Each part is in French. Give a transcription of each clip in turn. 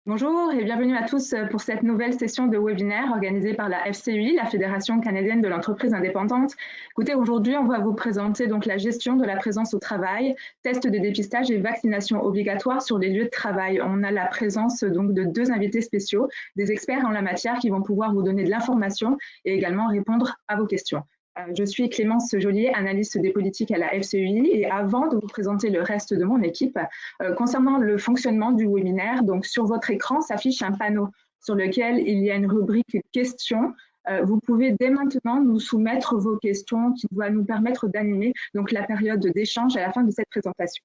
Bonjour et bienvenue à tous pour cette nouvelle session de webinaire organisée par la FCUI, la Fédération canadienne de l'entreprise indépendante. Écoutez, aujourd'hui, on va vous présenter donc la gestion de la présence au travail, tests de dépistage et vaccination obligatoire sur les lieux de travail. On a la présence donc de deux invités spéciaux, des experts en la matière qui vont pouvoir vous donner de l'information et également répondre à vos questions. Je suis Clémence Joliet, analyste des politiques à la FCUI et avant de vous présenter le reste de mon équipe, concernant le fonctionnement du webinaire, donc sur votre écran s'affiche un panneau sur lequel il y a une rubrique questions. Vous pouvez dès maintenant nous soumettre vos questions qui vont nous permettre d'animer donc la période d'échange à la fin de cette présentation.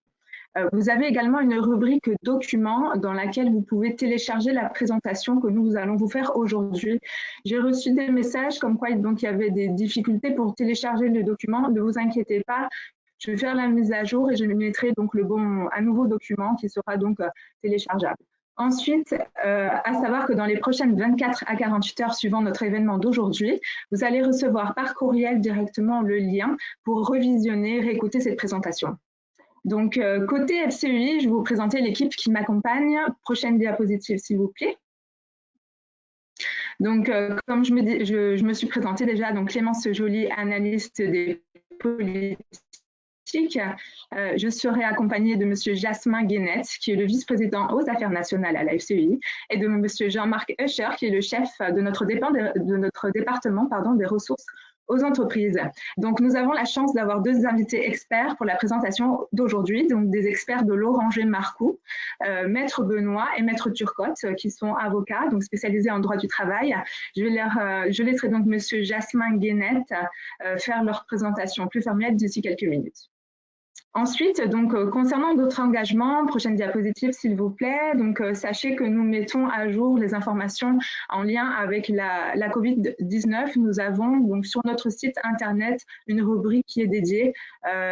Vous avez également une rubrique documents dans laquelle vous pouvez télécharger la présentation que nous allons vous faire aujourd'hui. J'ai reçu des messages comme quoi donc, il y avait des difficultés pour télécharger le document. Ne vous inquiétez pas, je vais faire la mise à jour et je mettrai donc un nouveau document qui sera donc téléchargeable. Ensuite, à savoir que dans les prochaines 24 à 48 heures suivant notre événement d'aujourd'hui, vous allez recevoir par courriel directement le lien pour revisionner, réécouter cette présentation. Donc, côté FCUI, je vais vous présenter l'équipe qui m'accompagne. Prochaine diapositive, s'il vous plaît. Donc, comme je me suis présentée déjà, donc Clémence Joly, analyste des politiques. Je serai accompagnée de M. Jasmin Guénette, qui est le vice-président aux affaires nationales à la FCUI, et de M. Jean-Marc Usher, qui est le chef de notre département des ressources aux entreprises. Donc, nous avons la chance d'avoir deux invités experts pour la présentation d'aujourd'hui, donc des experts de l'Oranger Marcoux, Maître Benoît et Maître Turcotte, qui sont avocats, donc spécialisés en droit du travail. Je laisserai donc Monsieur Jasmin Guénette faire leur présentation plus formelle d'ici quelques minutes. Ensuite, donc, concernant d'autres engagements, prochaine diapositive s'il vous plaît, donc sachez que nous mettons à jour les informations en lien avec la Covid-19. Nous avons donc sur notre site internet une rubrique qui est dédiée.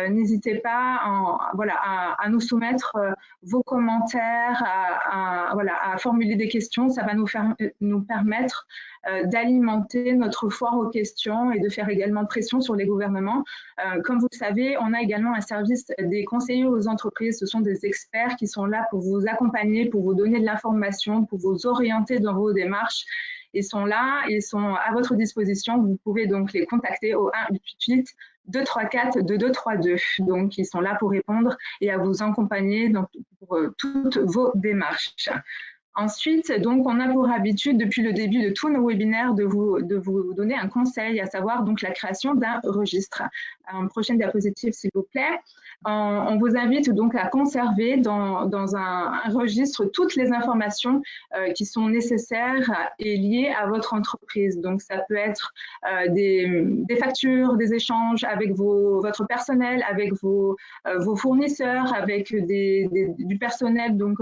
N'hésitez pas à nous soumettre vos commentaires, à formuler des questions. Ça va nous permettre d'alimenter notre foire aux questions et de faire également pression sur les gouvernements. Comme vous le savez, on a également un service des conseillers aux entreprises. Ce sont des experts qui sont là pour vous accompagner, pour vous donner de l'information, pour vous orienter dans vos démarches. Ils sont là, ils sont à votre disposition. Vous pouvez donc les contacter au 1-888 234 2232. Donc, ils sont là pour répondre et à vous accompagner pour toutes vos démarches. Ensuite, donc, on a pour habitude, depuis le début de tous nos webinaires, de vous donner un conseil, à savoir donc la création d'un registre. Prochaine diapositive, s'il vous plaît. On vous invite donc à conserver dans un registre toutes les informations qui sont nécessaires et liées à votre entreprise. Donc, ça peut être des factures, des échanges avec votre personnel, avec vos fournisseurs, avec du personnel donc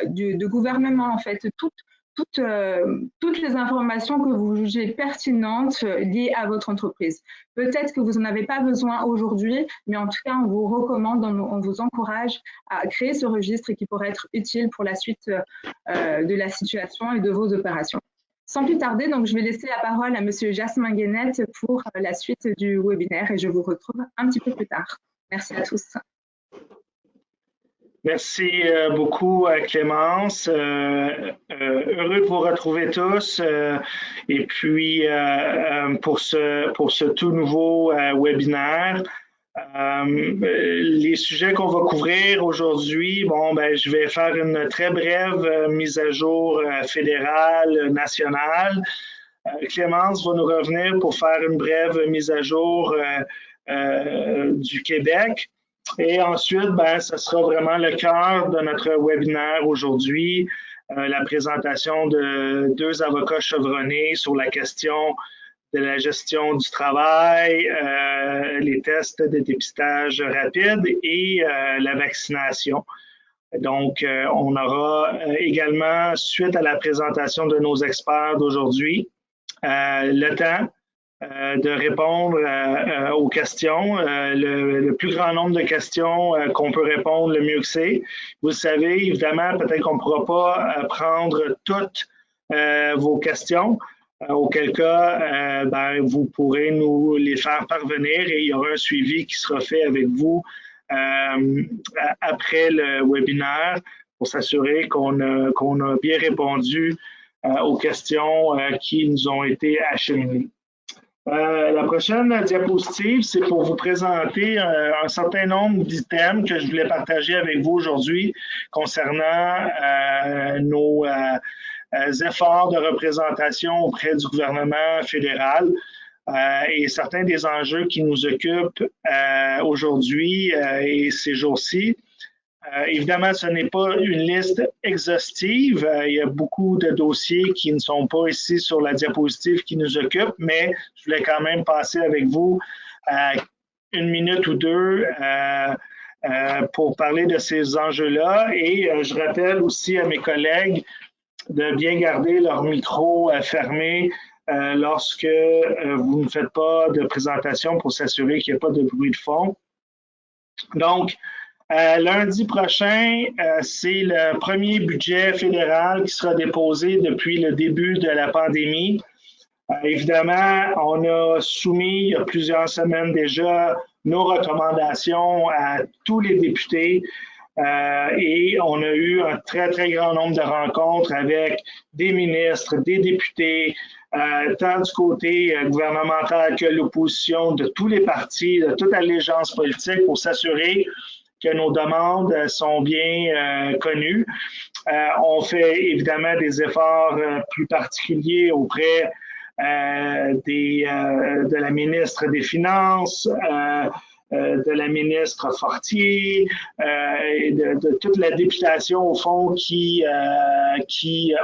du gouvernement, en fait, toutes les informations que vous jugez pertinentes liées à votre entreprise. Peut-être que vous n'en avez pas besoin aujourd'hui, mais en tout cas, on vous recommande, on vous encourage à créer ce registre qui pourrait être utile pour la suite de la situation et de vos opérations. Sans plus tarder, donc, je vais laisser la parole à Monsieur Jasmin Guénette pour la suite du webinaire et je vous retrouve un petit peu plus tard. Merci à tous. Merci beaucoup, Clémence. Heureux de vous retrouver tous. Et puis, pour ce tout nouveau webinaire, les sujets qu'on va couvrir aujourd'hui, je vais faire une très brève mise à jour fédérale, nationale. Clémence va nous revenir pour faire une brève mise à jour du Québec. Et ensuite, ce sera vraiment le cœur de notre webinaire aujourd'hui, la présentation de deux avocats chevronnés sur la question de la gestion du travail, les tests de dépistage rapide et la vaccination. Donc, on aura également, suite à la présentation de nos experts d'aujourd'hui, le temps de répondre aux questions, le plus grand nombre de questions qu'on peut répondre, le mieux que c'est. Vous savez, évidemment, peut-être qu'on ne pourra pas prendre toutes vos questions, auquel cas, vous pourrez nous les faire parvenir et il y aura un suivi qui sera fait avec vous après le webinaire pour s'assurer qu'on a bien répondu aux questions qui nous ont été acheminées. La prochaine diapositive, c'est pour vous présenter un certain nombre d'items que je voulais partager avec vous aujourd'hui concernant nos efforts de représentation auprès du gouvernement fédéral et certains des enjeux qui nous occupent aujourd'hui et ces jours-ci. Évidemment, ce n'est pas une liste exhaustive. Il y a beaucoup de dossiers qui ne sont pas ici sur la diapositive qui nous occupent, mais je voulais quand même passer avec vous une minute ou deux pour parler de ces enjeux-là. Et je rappelle aussi à mes collègues de bien garder leur micro fermé lorsque vous ne faites pas de présentation pour s'assurer qu'il n'y a pas de bruit de fond. Donc, lundi prochain, c'est le premier budget fédéral qui sera déposé depuis le début de la pandémie. Évidemment, on a soumis il y a plusieurs semaines déjà nos recommandations à tous les députés et on a eu un très, très grand nombre de rencontres avec des ministres, des députés, tant du côté gouvernemental que l'opposition, de tous les partis, de toute allégeance politique pour s'assurer que nos demandes sont bien connues. On fait évidemment des efforts plus particuliers auprès de la ministre des Finances, de la ministre Fortier, et de toute la députation au fond qui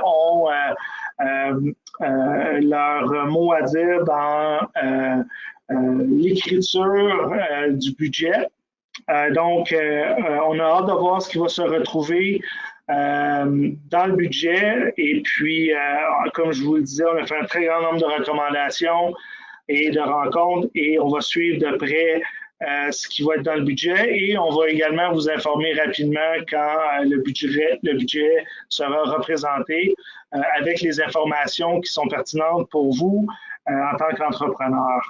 ont leur mot à dire dans l'écriture du budget. Donc, on a hâte de voir ce qui va se retrouver dans le budget. Et puis, comme je vous le disais, on a fait un très grand nombre de recommandations et de rencontres et on va suivre de près ce qui va être dans le budget et on va également vous informer rapidement quand le budget sera représenté avec les informations qui sont pertinentes pour vous en tant qu'entrepreneur.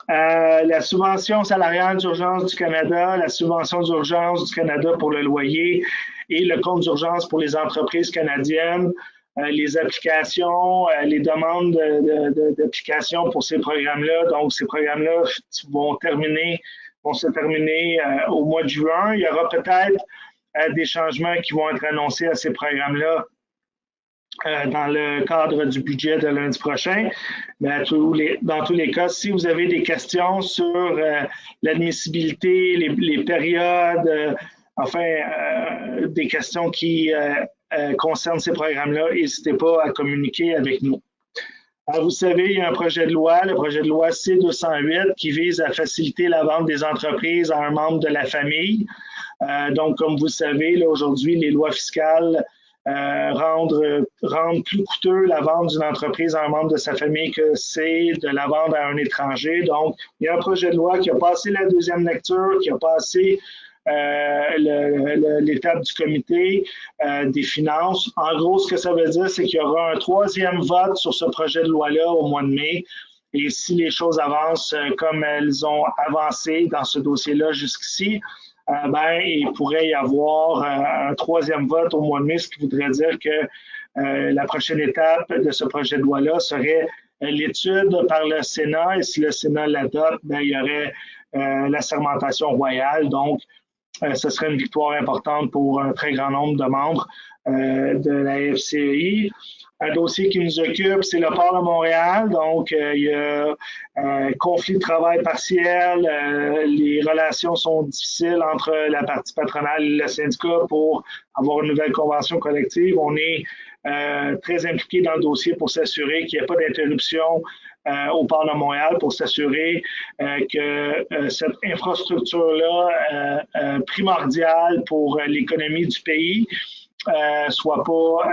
La subvention salariale d'urgence du Canada, la subvention d'urgence du Canada pour le loyer et le compte d'urgence pour les entreprises canadiennes, les applications, les demandes d'applications pour ces programmes-là. Donc, ces programmes-là vont se terminer au mois de juin. Il y aura peut-être des changements qui vont être annoncés à ces programmes-là dans le cadre du budget de lundi prochain. Mais dans tous les cas, si vous avez des questions sur l'admissibilité, les périodes, des questions qui concernent ces programmes-là, n'hésitez pas à communiquer avec nous. Alors, vous savez, il y a un projet de loi, le projet de loi C-208, qui vise à faciliter la vente des entreprises à un membre de la famille. Donc, comme vous le savez, aujourd'hui, les lois fiscales rendre plus coûteux la vente d'une entreprise à un membre de sa famille que c'est de la vendre à un étranger. Donc, il y a un projet de loi qui a passé la deuxième lecture, qui a passé l'étape du comité des finances. En gros, ce que ça veut dire, c'est qu'il y aura un troisième vote sur ce projet de loi-là au mois de mai. Et si les choses avancent comme elles ont avancé dans ce dossier-là jusqu'ici, il pourrait y avoir un troisième vote au mois de mai, ce qui voudrait dire que la prochaine étape de ce projet de loi-là serait l'étude par le Sénat. Et si le Sénat l'adopte, il y aurait la sermentation royale. Donc, ce serait une victoire importante pour un très grand nombre de membres de la FCEI. Un dossier qui nous occupe, c'est le port de Montréal. Donc, il y a conflit de travail partiel. Les relations sont difficiles entre la partie patronale et le syndicat pour avoir une nouvelle convention collective. On est très impliqué dans le dossier pour s'assurer qu'il n'y a pas d'interruption au port de Montréal, pour s'assurer que cette infrastructure-là primordiale pour l'économie du pays soit pas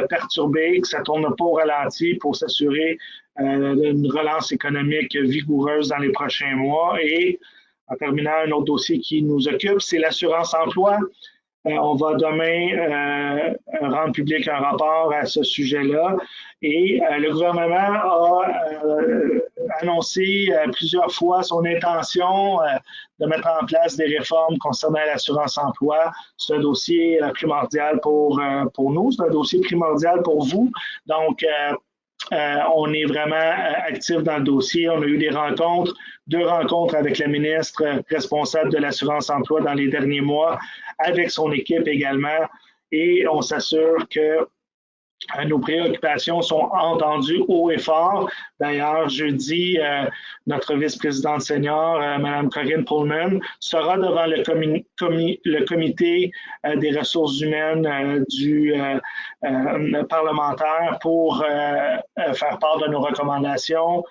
perturbée, que ça ne tourne pas au ralenti pour s'assurer d'une relance économique vigoureuse dans les prochains mois. Et en terminant, un autre dossier qui nous occupe, c'est l'assurance emploi. On va demain rendre public un rapport à ce sujet-là. Et le gouvernement a annoncé plusieurs fois son intention de mettre en place des réformes concernant l'assurance-emploi. C'est un dossier primordial pour nous, c'est un dossier primordial pour vous. Donc, on est vraiment actif dans le dossier. On a eu des rencontres, 2 rencontres avec la ministre responsable de l'assurance-emploi dans les derniers mois, avec son équipe également, et on s'assure que nos préoccupations sont entendues haut et fort. D'ailleurs, jeudi, notre vice-présidente senior, Mme Corinne Pullman, sera devant le comité des ressources humaines du parlementaire pour faire part de nos recommandations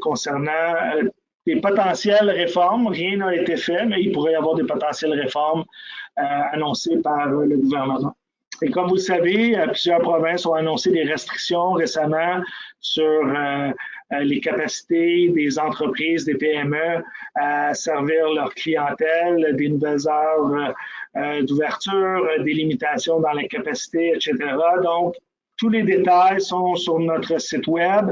concernant des potentielles réformes. Rien n'a été fait, mais il pourrait y avoir des potentielles réformes annoncées par le gouvernement. Et comme vous le savez, plusieurs provinces ont annoncé des restrictions récemment sur les capacités des entreprises, des PME à servir leur clientèle, des nouvelles heures d'ouverture, des limitations dans la capacité, etc. Donc, tous les détails sont sur notre site web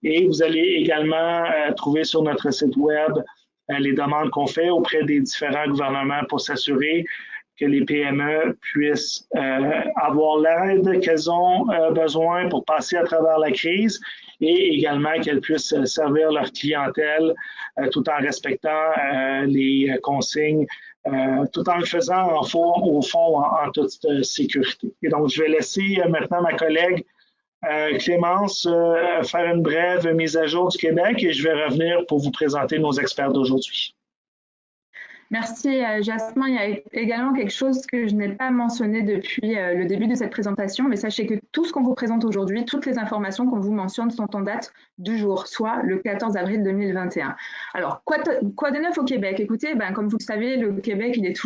et vous allez également trouver sur notre site web les demandes qu'on fait auprès des différents gouvernements pour s'assurer que les PME puissent avoir l'aide qu'elles ont besoin pour passer à travers la crise et également qu'elles puissent servir leur clientèle tout en respectant les consignes, tout en le faisant au fond en toute sécurité. Et donc, je vais laisser maintenant ma collègue Clémence faire une brève mise à jour du Québec et je vais revenir pour vous présenter nos experts d'aujourd'hui. Merci Jasmin. Il y a également quelque chose que je n'ai pas mentionné depuis le début de cette présentation, mais sachez que tout ce qu'on vous présente aujourd'hui, toutes les informations qu'on vous mentionne sont en date du jour, soit le 14 avril 2021. Alors, quoi de neuf au Québec? Écoutez, comme vous le savez, le Québec il est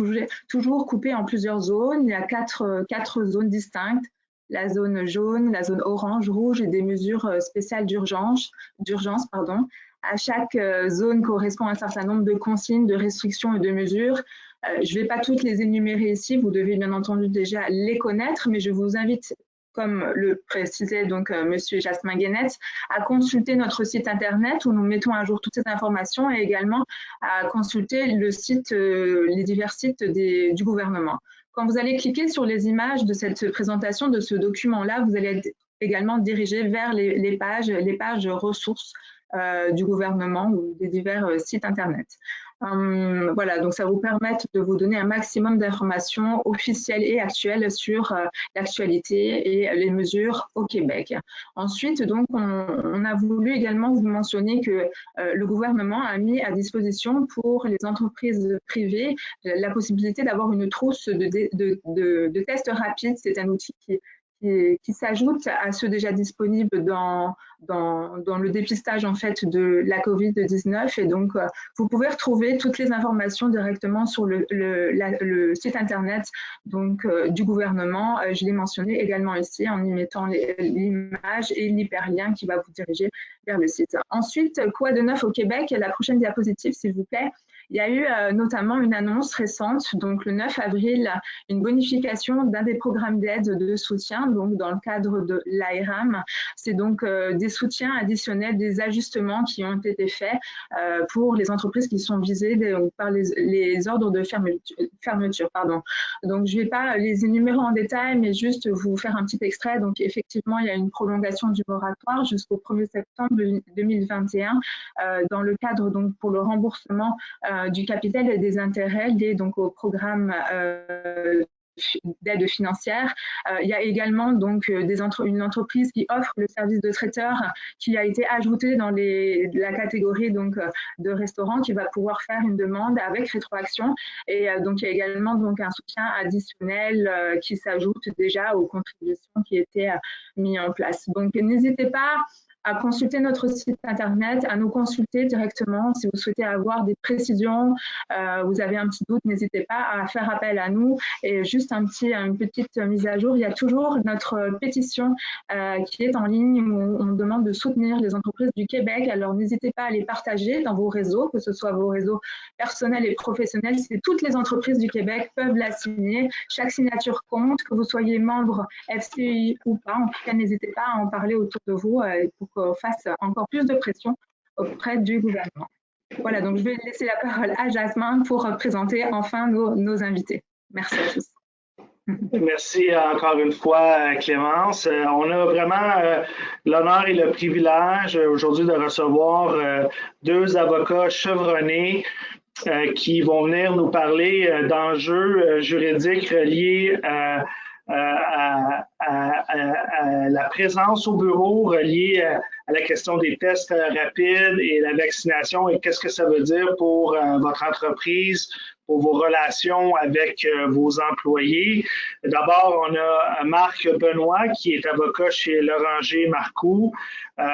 toujours coupé en plusieurs zones. Il y a quatre zones distinctes. La zone jaune, la zone orange, rouge et des mesures spéciales d'urgence. À chaque zone correspond un certain nombre de consignes, de restrictions et de mesures. Je ne vais pas toutes les énumérer ici, vous devez bien entendu déjà les connaître, mais je vous invite, comme le précisait donc Monsieur Jasmin Guenette, à consulter notre site internet où nous mettons à jour toutes ces informations et également à consulter le site, les divers sites du gouvernement. Quand vous allez cliquer sur les images de cette présentation, de ce document-là, vous allez être également dirigé vers les pages ressources du gouvernement ou des divers sites internet. Voilà, donc ça vous permet de vous donner un maximum d'informations officielles et actuelles sur l'actualité et les mesures au Québec. Ensuite, donc, on a voulu également vous mentionner que le gouvernement a mis à disposition pour les entreprises privées la possibilité d'avoir une trousse de tests rapides. C'est un outil qui s'ajoute à ceux déjà disponibles dans le dépistage en fait de la COVID-19 et donc vous pouvez retrouver toutes les informations directement sur le site internet donc du gouvernement. Je l'ai mentionné également ici en y mettant l'image et l'hyperlien qui va vous diriger vers le site. Ensuite, quoi de neuf au Québec? La prochaine diapositive s'il vous plaît. Il y a eu notamment une annonce récente, donc le 9 avril, une bonification d'un des programmes d'aide de soutien, donc dans le cadre de l'ARAM. C'est donc des soutiens additionnels, des ajustements qui ont été faits pour les entreprises qui sont visées par les ordres de fermeture. Donc, je ne vais pas les énumérer en détail, mais juste vous faire un petit extrait. Donc, effectivement, il y a une prolongation du moratoire jusqu'au 1er septembre 2021 dans le cadre donc, pour le remboursement du capital et des intérêts liés donc au programme d'aide financière. Il y a également donc une entreprise qui offre le service de traiteur qui a été ajoutée dans la catégorie donc de restaurants qui va pouvoir faire une demande avec rétroaction et donc il y a également donc un soutien additionnel qui s'ajoute déjà aux contributions qui étaient mis en place. Donc, n'hésitez pas à consulter notre site internet, à nous consulter directement si vous souhaitez avoir des précisions, vous avez un petit doute, n'hésitez pas à faire appel à nous. Et juste une petite mise à jour, il y a toujours notre pétition qui est en ligne où on demande de soutenir les entreprises du Québec. Alors n'hésitez pas à les partager dans vos réseaux, que ce soit vos réseaux personnels et professionnels. Toutes les entreprises du Québec peuvent la signer. Chaque signature compte, que vous soyez membre FCI ou pas. En tout cas, n'hésitez pas à en parler autour de vous pour qu'on fasse encore plus de pression auprès du gouvernement. Voilà, donc je vais laisser la parole à Jasmin pour présenter enfin nos invités. Merci à tous. Merci encore une fois, Clémence. On a vraiment l'honneur et le privilège aujourd'hui de recevoir deux avocats chevronnés qui vont venir nous parler d'enjeux juridiques reliés à la présence au bureau, reliée à la question des tests rapides et la vaccination et qu'est-ce que ça veut dire pour votre entreprise, pour vos relations avec vos employés. D'abord, on a Marc Benoît, qui est avocat chez Loranger Marcoux.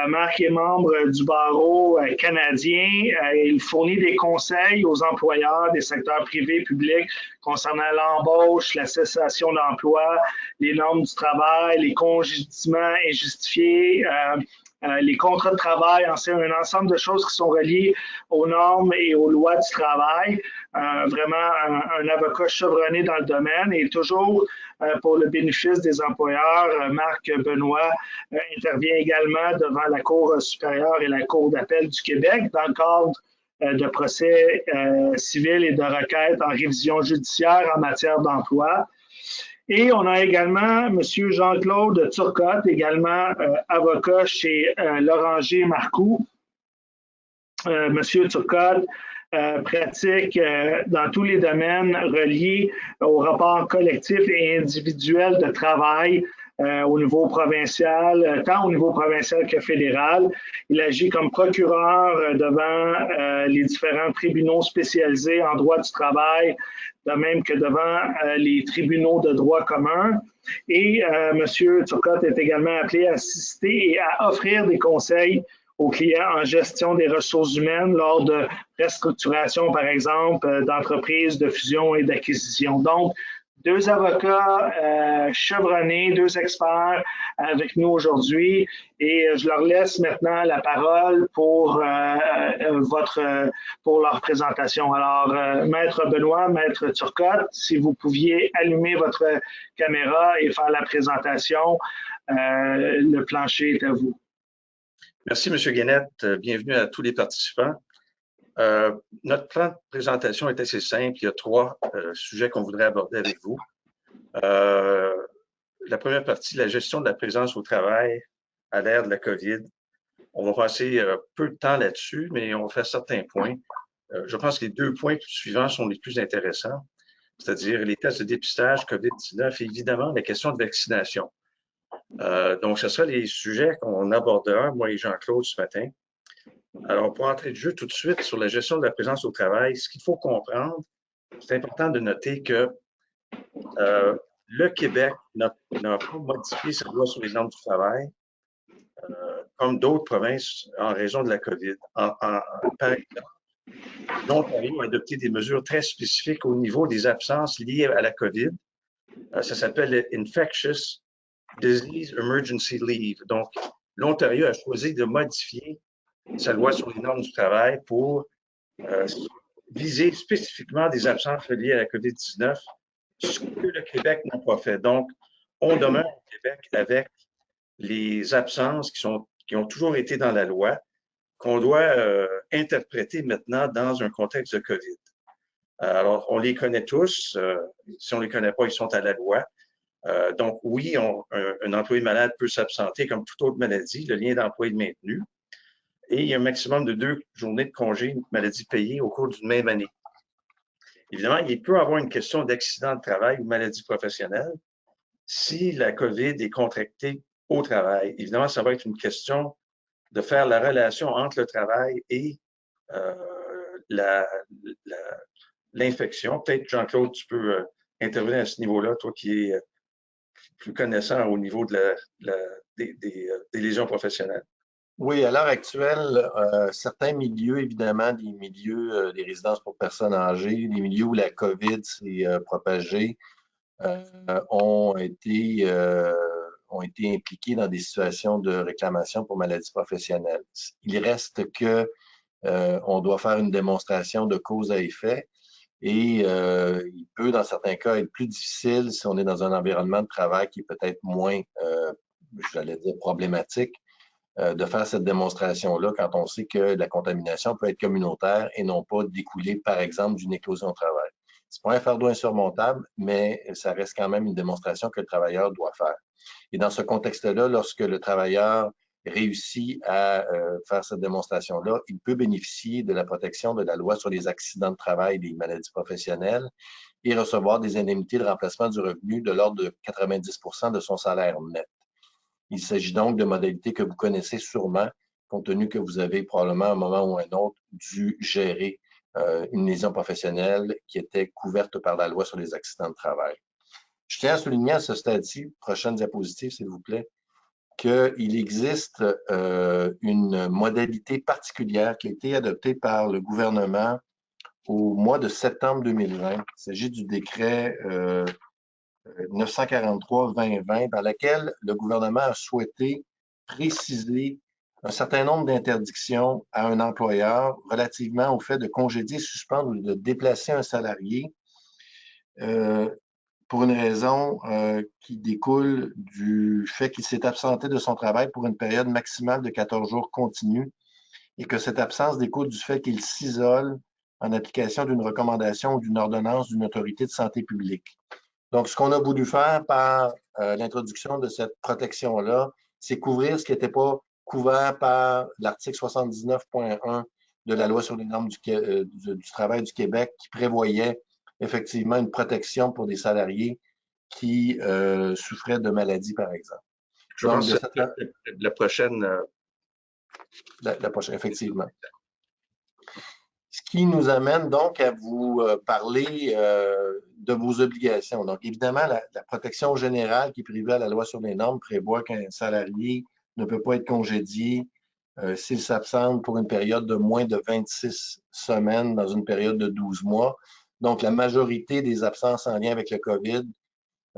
Marc est membre du barreau canadien. Il fournit des conseils aux employeurs des secteurs privés et publics concernant l'embauche, la cessation d'emploi, les normes du travail, les congédiements injustifiés, les contrats de travail, un ensemble de choses qui sont reliées aux normes et aux lois du travail. Vraiment un avocat chevronné dans le domaine et toujours pour le bénéfice des employeurs, Marc Benoît intervient également devant la Cour supérieure et la Cour d'appel du Québec dans le cadre de procès civils et de requêtes en révision judiciaire en matière d'emploi. Et on a également M. Jean-Claude Turcotte, également avocat chez Loranger Marcoux. M. Turcotte pratique dans tous les domaines reliés aux rapports collectifs et individuels de travail au niveau provincial, tant au niveau provincial que fédéral. Il agit comme procureur devant les différents tribunaux spécialisés en droit du travail, de même que devant les tribunaux de droit commun. Et M. Turcotte est également appelé à assister et à offrir des conseils aux clients en gestion des ressources humaines lors de restructuration, par exemple, d'entreprises, de fusion et d'acquisition. Donc, deux avocats chevronnés, deux experts avec nous aujourd'hui et je leur laisse maintenant la parole pour leur présentation. Alors, Maître Benoît, Maître Turcotte, si vous pouviez allumer votre caméra et faire la présentation, le plancher est à vous. Merci, M. Guénette. Bienvenue à tous les participants. Notre plan de présentation est assez simple. Il y a trois sujets qu'on voudrait aborder avec vous. La première partie, la gestion de la présence au travail à l'ère de la COVID. On va passer peu de temps là-dessus, mais on va faire certains points. Je pense que les deux points suivants sont les plus intéressants, c'est-à-dire les tests de dépistage COVID-19 et évidemment la question de vaccination. Donc, ce sera les sujets qu'on abordera, moi et Jean-Claude, ce matin. Alors, pour entrer de jeu tout de suite sur la gestion de la présence au travail, ce qu'il faut comprendre, c'est important de noter que le Québec n'a pas modifié sa loi sur les normes du travail, comme d'autres provinces en raison de la COVID. Par exemple, l'Ontario a adopté des mesures très spécifiques au niveau des absences liées à la COVID. Ça s'appelle le Infectious Disease Emergency Leave. Donc, l'Ontario a choisi de modifier sa loi sur les normes du travail pour viser spécifiquement des absences liées à la COVID-19, ce que le Québec n'a pas fait. Donc, on demeure au Québec avec les absences qui ont toujours été dans la loi, qu'on doit interpréter maintenant dans un contexte de COVID. Alors, on les connaît tous. Si on ne les connaît pas, ils sont à la loi. Donc, oui, un employé malade peut s'absenter comme toute autre maladie. Le lien d'emploi est maintenu. Et il y a un maximum de 2 journées de congé maladie payée au cours d'une même année. Évidemment, il peut y avoir une question d'accident de travail ou maladie professionnelle si la COVID est contractée au travail. Évidemment, ça va être une question de faire la relation entre le travail et l'infection. Peut-être, Jean-Claude, tu peux intervenir à ce niveau-là, toi qui es plus connaissant au niveau de des lésions professionnelles. Oui, à l'heure actuelle, certains milieux, évidemment, des milieux des résidences pour personnes âgées, des milieux où la COVID s'est propagée, ont été impliqués dans des situations de réclamation pour maladie professionnelle. Il reste que on doit faire une démonstration de cause à effet et il peut, dans certains cas, être plus difficile si on est dans un environnement de travail qui est peut-être moins, j'allais dire, problématique, de faire cette démonstration-là quand on sait que la contamination peut être communautaire et non pas découler, par exemple, d'une éclosion au travail. C'est pas un fardeau insurmontable, mais ça reste quand même une démonstration que le travailleur doit faire. Et dans ce contexte-là, lorsque le travailleur réussit à faire cette démonstration-là, il peut bénéficier de la protection de la loi sur les accidents de travail et des maladies professionnelles et recevoir des indemnités de remplacement du revenu de l'ordre de 90% de son salaire net. Il s'agit donc de modalités que vous connaissez sûrement, compte tenu que vous avez probablement à un moment ou à un autre dû gérer une lésion professionnelle qui était couverte par la loi sur les accidents de travail. Je tiens à souligner à ce stade-ci, prochaine diapositive s'il vous plaît, qu'il existe une modalité particulière qui a été adoptée par le gouvernement au mois de septembre 2020. Il s'agit du décret 943-2020, dans laquelle le gouvernement a souhaité préciser un certain nombre d'interdictions à un employeur relativement au fait de congédier, suspendre ou de déplacer un salarié pour une raison qui découle du fait qu'il s'est absenté de son travail pour une période maximale de 14 jours continus et que cette absence découle du fait qu'il s'isole en application d'une recommandation ou d'une ordonnance d'une autorité de santé publique. Donc, ce qu'on a voulu faire par l'introduction de cette protection-là, c'est couvrir ce qui n'était pas couvert par l'article 79.1 de la loi sur les normes du travail du Québec qui prévoyait effectivement une protection pour des salariés qui souffraient de maladies, par exemple. Je pense que la prochaine... La prochaine, effectivement. Ce qui nous amène donc à vous parler de vos obligations. Donc, évidemment, la protection générale qui est prévue à la loi sur les normes prévoit qu'un salarié ne peut pas être congédié s'il s'absente pour une période de moins de 26 semaines dans une période de 12 mois. Donc, la majorité des absences en lien avec le COVID,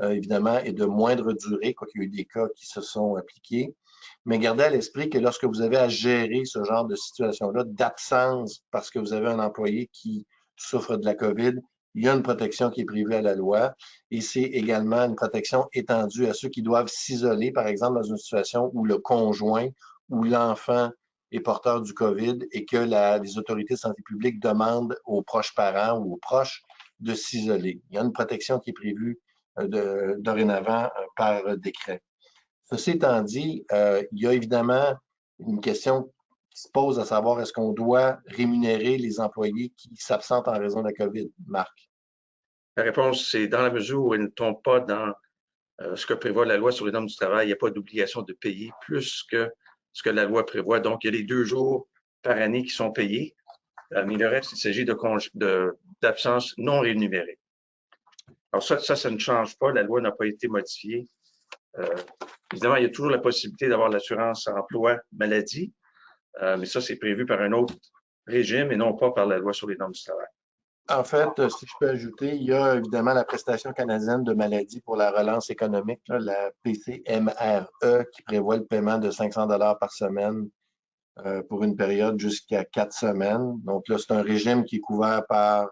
évidemment, est de moindre durée, quoiqu'il y a eu des cas qui se sont appliqués. Mais gardez à l'esprit que lorsque vous avez à gérer ce genre de situation-là, d'absence parce que vous avez un employé qui souffre de la COVID, il y a une protection qui est prévue à la loi et c'est également une protection étendue à ceux qui doivent s'isoler, par exemple, dans une situation où le conjoint ou l'enfant est porteur du COVID et que les autorités de santé publique demandent aux proches parents ou aux proches de s'isoler. Il y a une protection qui est prévue dorénavant par décret. Ceci étant dit, il y a évidemment une question qui se pose à savoir est-ce qu'on doit rémunérer les employés qui s'absentent en raison de la COVID? Marc. La réponse, c'est dans la mesure où elle ne tombe pas dans ce que prévoit la loi sur les normes du travail. Il n'y a pas d'obligation de payer plus que ce que la loi prévoit. Donc, il y a les 2 jours par année qui sont payés, mais le reste, il s'agit d'absence non rémunérée. Alors ça ne change pas. La loi n'a pas été modifiée. Évidemment, il y a toujours la possibilité d'avoir l'assurance emploi maladie, mais ça, c'est prévu par un autre régime et non pas par la loi sur les normes du travail. En fait, si je peux ajouter, il y a évidemment la prestation canadienne de maladie pour la relance économique, là, la PCMRE, qui prévoit le paiement de 500 $ par semaine pour une période jusqu'à 4 semaines. Donc là, c'est un régime qui est couvert par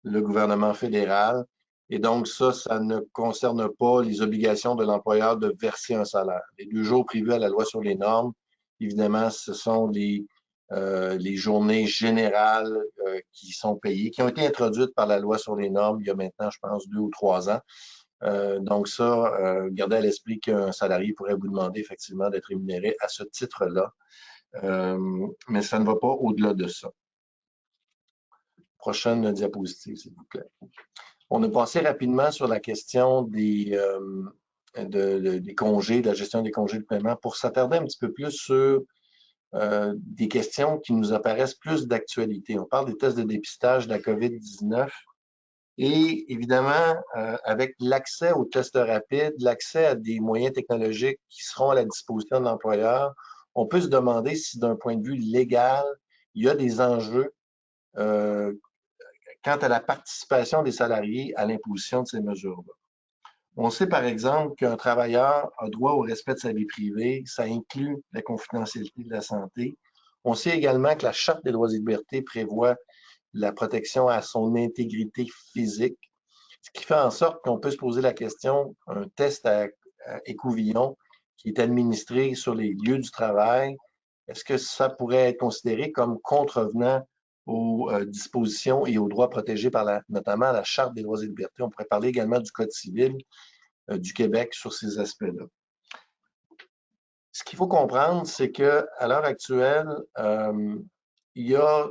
le gouvernement fédéral. Et donc, ça ne concerne pas les obligations de l'employeur de verser un salaire. Les 2 jours prévus à la loi sur les normes, évidemment, ce sont les journées générales qui sont payées, qui ont été introduites par la loi sur les normes il y a maintenant, je pense, 2 ou 3 ans. Donc ça, gardez à l'esprit qu'un salarié pourrait vous demander effectivement d'être rémunéré à ce titre-là. Mais ça ne va pas au-delà de ça. Prochaine diapositive, s'il vous plaît. On a passé rapidement sur la question des congés, de la gestion des congés de paiement pour s'attarder un petit peu plus sur des questions qui nous apparaissent plus d'actualité. On parle des tests de dépistage de la COVID-19 Et évidemment, avec l'accès aux tests rapides, l'accès à des moyens technologiques qui seront à la disposition de l'employeur, on peut se demander si d'un point de vue légal, il y a des enjeux quant à la participation des salariés à l'imposition de ces mesures-là. On sait par exemple qu'un travailleur a droit au respect de sa vie privée, ça inclut la confidentialité de la santé. On sait également que la Charte des droits et libertés prévoit la protection à son intégrité physique, ce qui fait en sorte qu'on peut se poser la question, un test à écouvillon qui est administré sur les lieux du travail, est-ce que ça pourrait être considéré comme contrevenant aux dispositions et aux droits protégés par notamment la Charte des droits et libertés? On pourrait parler également du Code civil du Québec sur ces aspects-là. Ce qu'il faut comprendre, c'est qu'à l'heure actuelle, il y a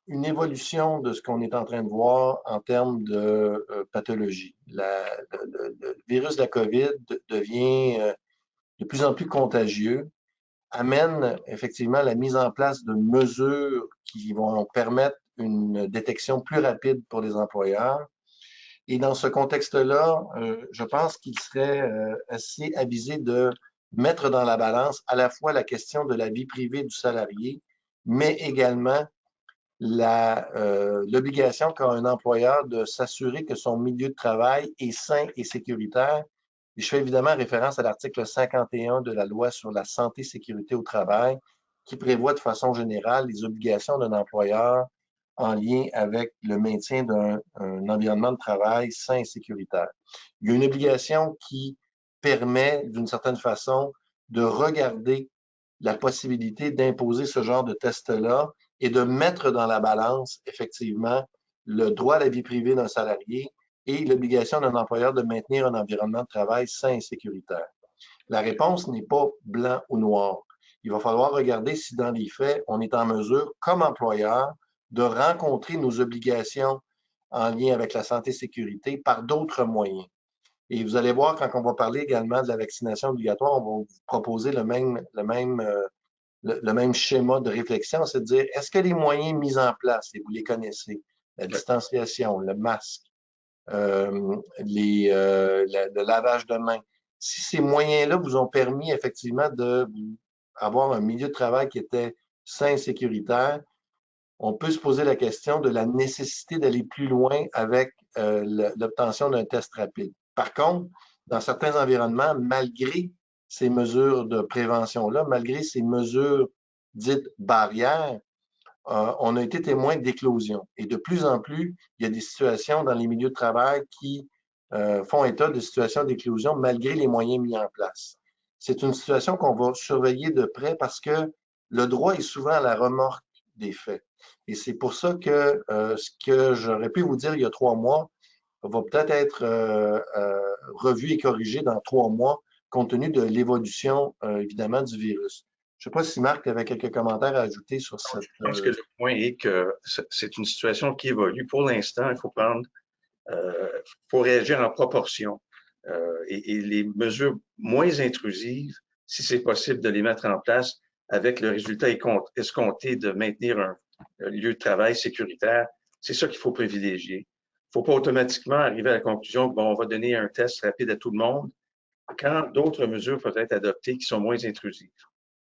une évolution de ce qu'on est en train de voir en termes de pathologie. Le virus de la COVID devient de plus en plus contagieux, amène effectivement la mise en place de mesures qui vont permettre une détection plus rapide pour les employeurs. Et dans ce contexte-là, je pense qu'il serait assez avisé de mettre dans la balance à la fois la question de la vie privée du salarié, mais également l'obligation qu'a un employeur de s'assurer que son milieu de travail est sain et sécuritaire. Et je fais évidemment référence à l'article 51 de la loi sur la santé et sécurité au travail, qui prévoit de façon générale les obligations d'un employeur en lien avec le maintien d'un environnement de travail sain et sécuritaire. Il y a une obligation qui permet, d'une certaine façon, de regarder la possibilité d'imposer ce genre de test-là et de mettre dans la balance, effectivement, le droit à la vie privée d'un salarié et l'obligation d'un employeur de maintenir un environnement de travail sain et sécuritaire. La réponse n'est pas blanc ou noir. Il va falloir regarder si, dans les faits, on est en mesure, comme employeur, de rencontrer nos obligations en lien avec la santé et sécurité par d'autres moyens. Et vous allez voir, quand on va parler également de la vaccination obligatoire, on va vous proposer le même schéma de réflexion, c'est de dire, est-ce que les moyens mis en place, et vous les connaissez, la distanciation, le masque, le lavage de mains, si ces moyens-là vous ont permis effectivement d'avoir un milieu de travail qui était sain et sécuritaire, on peut se poser la question de la nécessité d'aller plus loin avec l'obtention d'un test rapide. Par contre, dans certains environnements, malgré ces mesures de prévention-là, malgré ces mesures dites barrières, on a été témoin d'éclosions. Et de plus en plus, il y a des situations dans les milieux de travail qui font état de situations d'éclosion malgré les moyens mis en place. C'est une situation qu'on va surveiller de près parce que le droit est souvent à la remorque des faits. Et c'est pour ça que ce que j'aurais pu vous dire il y a 3 mois va peut-être être revu et corrigé dans 3 mois compte tenu de l'évolution, évidemment, du virus. Je ne sais pas si Marc avait quelques commentaires à ajouter sur cette... Je pense que le point est que c'est une situation qui évolue. Pour l'instant, il faut réagir en proportion. Et les mesures moins intrusives, si c'est possible de les mettre en place avec le résultat escompté de maintenir un lieu de travail sécuritaire, c'est ça qu'il faut privilégier. Il ne faut pas automatiquement arriver à la conclusion que bon, on va donner un test rapide à tout le monde quand d'autres mesures peuvent être adoptées qui sont moins intrusives.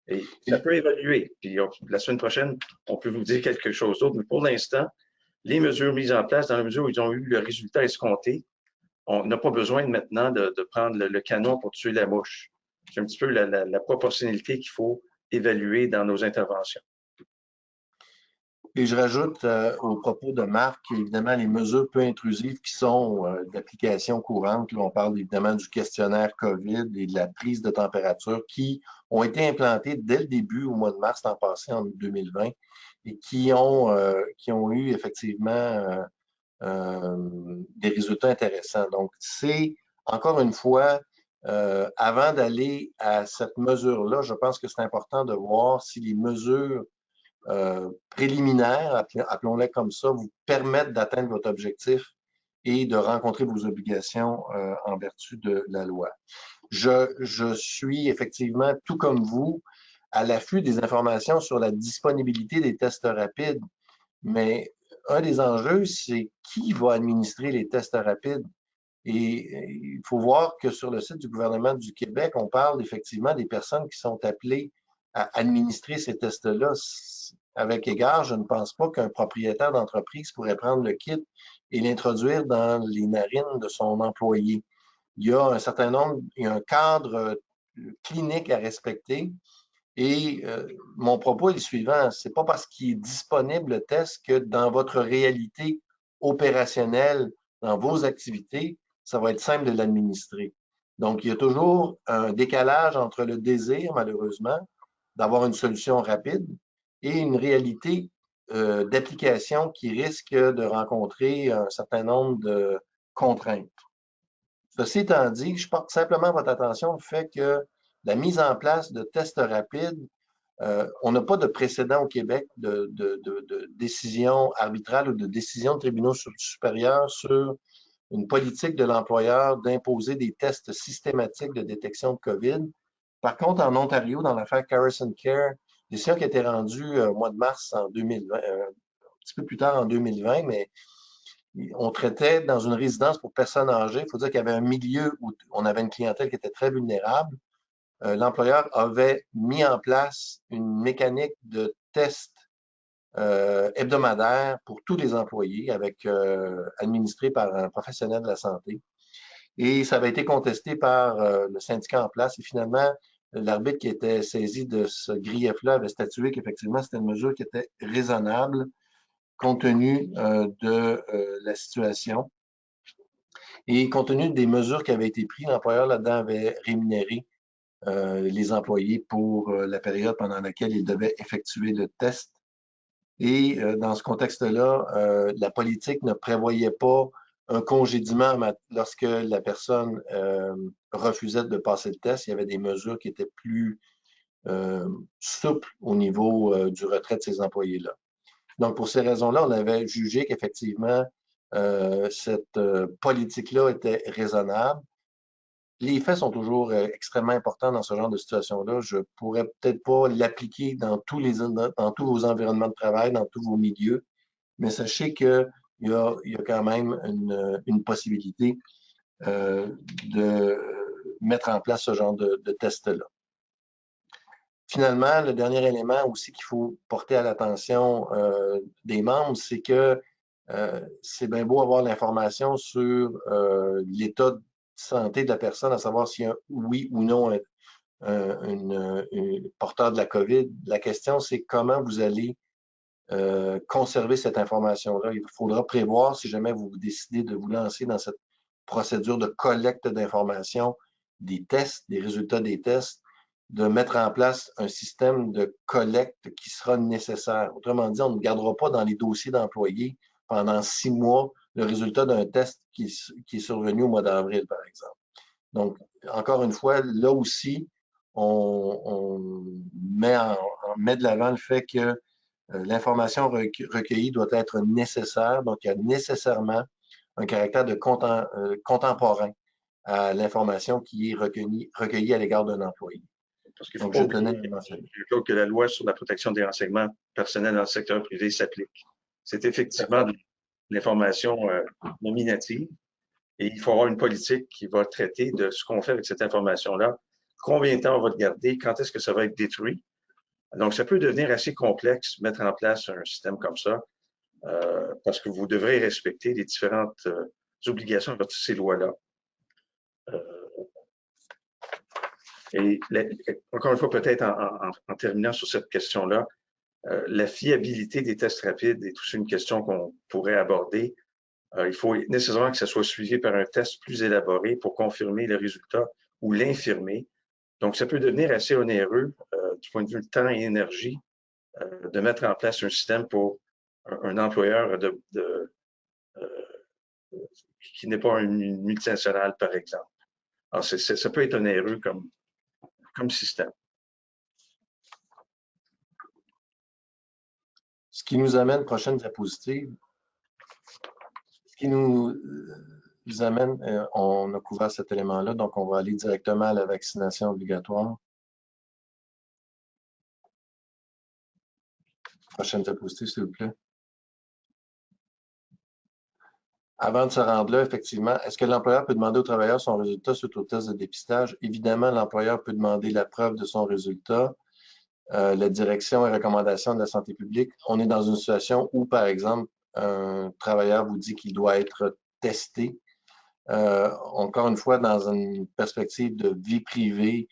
Et ça peut évaluer. Puis la semaine prochaine, on peut vous dire quelque chose d'autre. Mais pour l'instant, les mesures mises en place, dans la mesure où ils ont eu le résultat escompté, on n'a pas besoin maintenant de prendre le canon pour tuer la mouche. C'est un petit peu la proportionnalité qu'il faut évaluer dans nos interventions. Et je rajoute au propos de Marc, évidemment, les mesures peu intrusives qui sont d'application courante. Là, on parle évidemment du questionnaire COVID et de la prise de température qui ont été implantées dès le début, au mois de mars l'an passé, en 2020, et qui ont eu effectivement des résultats intéressants. Donc, c'est, encore une fois, avant d'aller à cette mesure-là, je pense que c'est important de voir si les mesures préliminaires, appelons-les comme ça, vous permettent d'atteindre votre objectif et de rencontrer vos obligations en vertu de la loi. Je suis effectivement, tout comme vous, à l'affût des informations sur la disponibilité des tests rapides, mais un des enjeux, c'est qui va administrer les tests rapides. Et il faut voir que sur le site du gouvernement du Québec, on parle effectivement des personnes qui sont appelées à administrer ces tests-là. Avec égard, je ne pense pas qu'un propriétaire d'entreprise pourrait prendre le kit et l'introduire dans les narines de son employé. Il y a un certain nombre, il y a un cadre clinique à respecter. Et mon propos est le suivant, c'est pas parce qu'il est disponible le test que dans votre réalité opérationnelle, dans vos activités, ça va être simple de l'administrer. Donc, il y a toujours un décalage entre le désir, malheureusement, d'avoir une solution rapide et une réalité d'application qui risque de rencontrer un certain nombre de contraintes. Ceci étant dit, je porte simplement votre attention au fait que la mise en place de tests rapides, on n'a pas de précédent au Québec de décision arbitrale ou de décision de tribunaux supérieurs sur une politique de l'employeur d'imposer des tests systématiques de détection de COVID. Par contre, en Ontario, dans l'affaire Carson Care, décision qui a été rendue au mois de mars en 2020, un petit peu plus tard en 2020, mais on traitait dans une résidence pour personnes âgées. Il faut dire qu'il y avait un milieu où on avait une clientèle qui était très vulnérable. L'employeur avait mis en place une mécanique de test hebdomadaire pour tous les employés, administré par un professionnel de la santé. Et ça avait été contesté par le syndicat en place. Et finalement, l'arbitre qui était saisi de ce grief-là avait statué qu'effectivement, c'était une mesure qui était raisonnable compte tenu de la situation. Et compte tenu des mesures qui avaient été prises, l'employeur là-dedans avait rémunéré les employés pour la période pendant laquelle ils devaient effectuer le test. Et dans ce contexte-là, la politique ne prévoyait pas un congédiement lorsque la personne refusait de passer le test. Il y avait des mesures qui étaient plus souples au niveau du retrait de ces employés-là. Donc, pour ces raisons-là, on avait jugé qu'effectivement, cette politique-là était raisonnable. Les faits sont toujours extrêmement importants dans ce genre de situation-là. Je pourrais peut-être pas l'appliquer dans tous vos environnements de travail, dans tous vos milieux, mais sachez qu'il y a quand même une possibilité de mettre en place ce genre de test-là. Finalement, le dernier élément aussi qu'il faut porter à l'attention des membres, c'est que c'est bien beau avoir l'information sur l'état de santé de la personne, à savoir s'il y a oui ou non un porteur de la COVID. La question, c'est comment vous allez conserver cette information-là. Il faudra prévoir, si jamais vous décidez de vous lancer dans cette procédure de collecte d'informations, des tests, des résultats des tests, de mettre en place un système de collecte qui sera nécessaire. Autrement dit, on ne gardera pas dans les dossiers d'employés pendant 6 mois le résultat d'un test qui est survenu au mois d'avril, par exemple. Donc, encore une fois, là aussi, on met de l'avant le fait que l'information recueillie doit être nécessaire. Donc, il y a nécessairement un caractère de contemporain à l'information qui est recueillie à l'égard d'un employé. Parce qu'il faut pas oublier que la loi sur la protection des renseignements personnels dans le secteur privé s'applique. C'est effectivement de l'information nominative et il faut avoir une politique qui va traiter de ce qu'on fait avec cette information-là, combien de temps on va le garder, quand est-ce que ça va être détruit. Donc, ça peut devenir assez complexe, mettre en place un système comme ça, parce que vous devrez respecter les différentes obligations de ces lois-là. Et encore une fois, peut-être en terminant sur cette question-là, la fiabilité des tests rapides est aussi une question qu'on pourrait aborder. Il faut nécessairement que ça soit suivi par un test plus élaboré pour confirmer le résultat ou l'infirmer. Donc, ça peut devenir assez onéreux du point de vue temps et énergie de mettre en place un système pour un employeur qui n'est pas une multinationale, par exemple. Alors, ça peut être onéreux comme système. Ce qui nous amène, prochaine diapositive, ce qui nous amène, on a couvert cet élément-là, donc on va aller directement à la vaccination obligatoire. Prochaine diapositive, s'il vous plaît. Avant de se rendre là, effectivement, est-ce que l'employeur peut demander au travailleur son résultat suite au test de dépistage? Évidemment, l'employeur peut demander la preuve de son résultat. La direction et recommandations de la santé publique, on est dans une situation où, par exemple, un travailleur vous dit qu'il doit être testé. Encore une fois, dans une perspective de vie privée,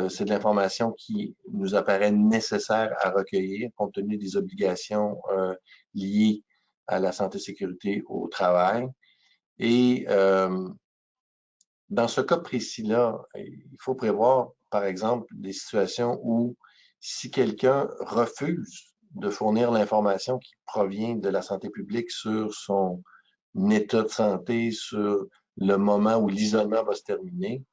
c'est de l'information qui nous apparaît nécessaire à recueillir compte tenu des obligations liées à la santé et sécurité au travail. Et dans ce cas précis-là, il faut prévoir, par exemple, des situations où si quelqu'un refuse de fournir l'information qui provient de la santé publique sur son état de santé, sur le moment où l'isolement va se terminer,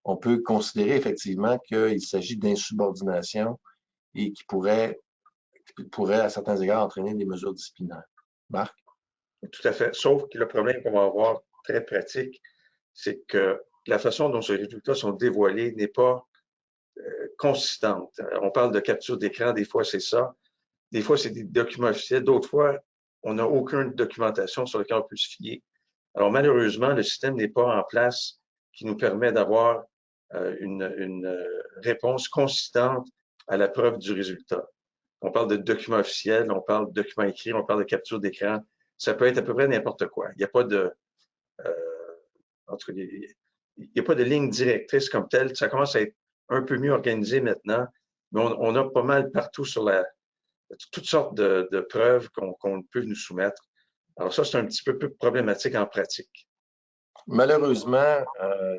on peut considérer effectivement qu'il s'agit d'insubordination et qui pourrait, à certains égards, entraîner des mesures disciplinaires. Marc? Tout à fait. Sauf que le problème qu'on va avoir, très pratique, c'est que la façon dont ces résultats sont dévoilés n'est pas consistante. On parle de capture d'écran, des fois c'est ça, des fois c'est des documents officiels, d'autres fois on n'a aucune documentation sur laquelle on peut se fier. Alors malheureusement, le système n'est pas en place qui nous permet d'avoir une réponse consistante à la preuve du résultat. On parle de documents officiels, on parle de documents écrits, on parle de capture d'écran. Ça peut être à peu près n'importe quoi. Il n'y a pas de, en tout cas, il n'y a pas de ligne directrice comme telle. Ça commence à être un peu mieux organisé maintenant, mais on a pas mal partout sur toutes sortes de preuves qu'on peut nous soumettre. Alors ça, c'est un petit peu plus problématique en pratique. Malheureusement,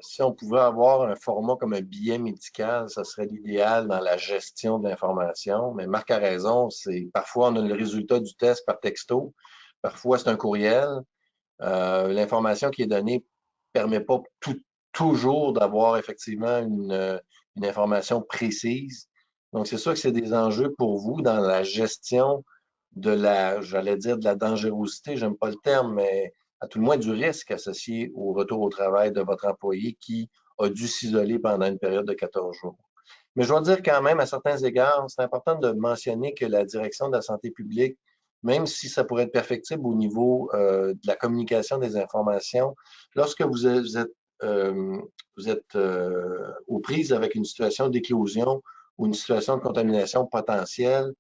si on pouvait avoir un format comme un billet médical, ça serait l'idéal dans la gestion de l'information. Mais Marc a raison, c'est parfois on a le résultat du test par texto, parfois c'est un courriel. L'information qui est donnée ne permet pas toujours d'avoir effectivement une information précise. Donc, c'est sûr que c'est des enjeux pour vous dans la gestion de j'allais dire de la dangerosité, j'aime pas le terme, mais à tout le moins du risque associé au retour au travail de votre employé qui a dû s'isoler pendant une période de 14 jours. Mais je dois dire quand même, à certains égards, c'est important de mentionner que la direction de la santé publique, même si ça pourrait être perfectible au niveau de la communication des informations, lorsque vous êtes aux prises avec une situation d'éclosion ou une situation de contamination potentielle,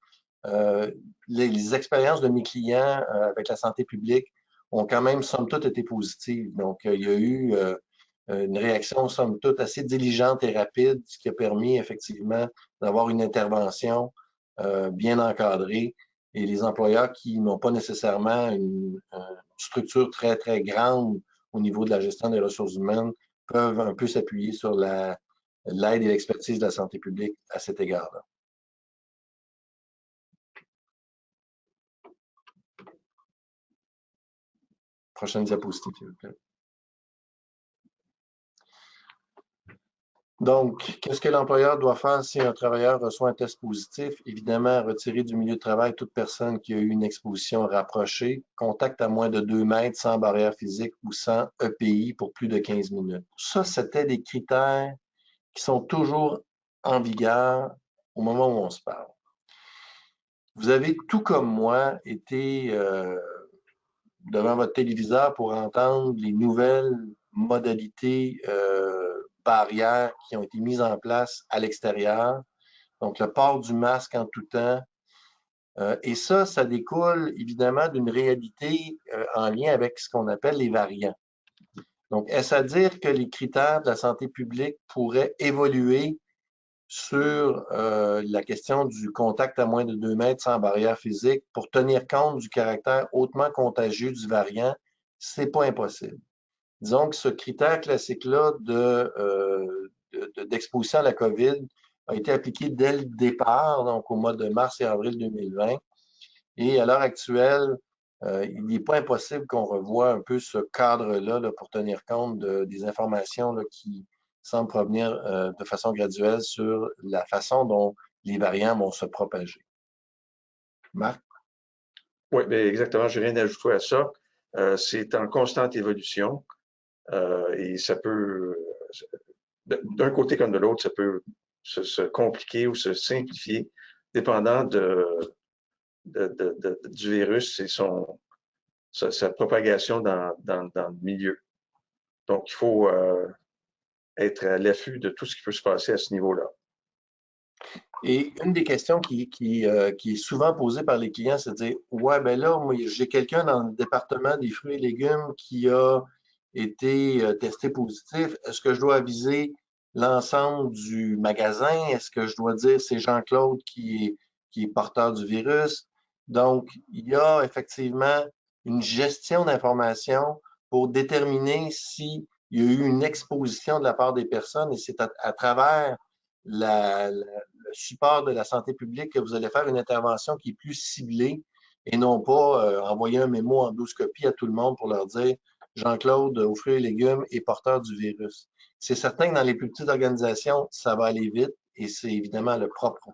les expériences de mes clients avec la santé publique ont quand même, somme toute, été positives. Donc, il y a eu une réaction, somme toute, assez diligente et rapide, ce qui a permis effectivement d'avoir une intervention bien encadrée. Et les employeurs qui n'ont pas nécessairement une structure très, très grande au niveau de la gestion des ressources humaines peuvent un peu s'appuyer sur l'aide et l'expertise de la santé publique à cet égard-là. Prochaine diapositive, s'il vous plaît. Donc, qu'est-ce que l'employeur doit faire si un travailleur reçoit un test positif? Évidemment, retirer du milieu de travail toute personne qui a eu une exposition rapprochée, contact à moins de 2 mètres, sans barrière physique ou sans EPI pour plus de 15 minutes. Ça, c'était des critères qui sont toujours en vigueur au moment où on se parle. Vous avez, tout comme moi, été devant votre téléviseur pour entendre les nouvelles modalités barrières qui ont été mises en place à l'extérieur. Donc, le port du masque en tout temps. Et ça découle évidemment d'une réalité en lien avec ce qu'on appelle les variants. Donc, est-ce à dire que les critères de la santé publique pourraient évoluer sur la question du contact à moins de 2 mètres sans barrière physique pour tenir compte du caractère hautement contagieux du variant? C'est pas impossible. Disons que ce critère classique-là d'exposition à la COVID a été appliqué dès le départ, donc au mois de mars et avril 2020. Et à l'heure actuelle, il n'est pas impossible qu'on revoie un peu ce cadre-là là, pour tenir compte des informations là, qui semblent provenir de façon graduelle sur la façon dont les variants vont se propager. Marc? Oui, bien exactement. Je n'ai rien à ajouter à ça. C'est en constante évolution et ça peut, d'un côté comme de l'autre, ça peut se compliquer ou se simplifier dépendant du virus et sa propagation dans le milieu. Donc, il faut être à l'affût de tout ce qui peut se passer à ce niveau-là. Et une des questions qui est souvent posée par les clients, c'est de dire, ouais, ben là, moi, j'ai quelqu'un dans le département des fruits et légumes qui a été testé positif. Est-ce que je dois aviser l'ensemble du magasin? Est-ce que je dois dire c'est Jean-Claude qui est porteur du virus? Donc, il y a effectivement une gestion d'information pour déterminer s'il y a eu une exposition de la part des personnes et c'est à travers le support de la santé publique que vous allez faire une intervention qui est plus ciblée et non pas envoyer un mémo en 12 copies à tout le monde pour leur dire Jean-Claude, aux fruits et légumes, est porteur du virus. C'est certain que dans les plus petites organisations, ça va aller vite et c'est évidemment le propre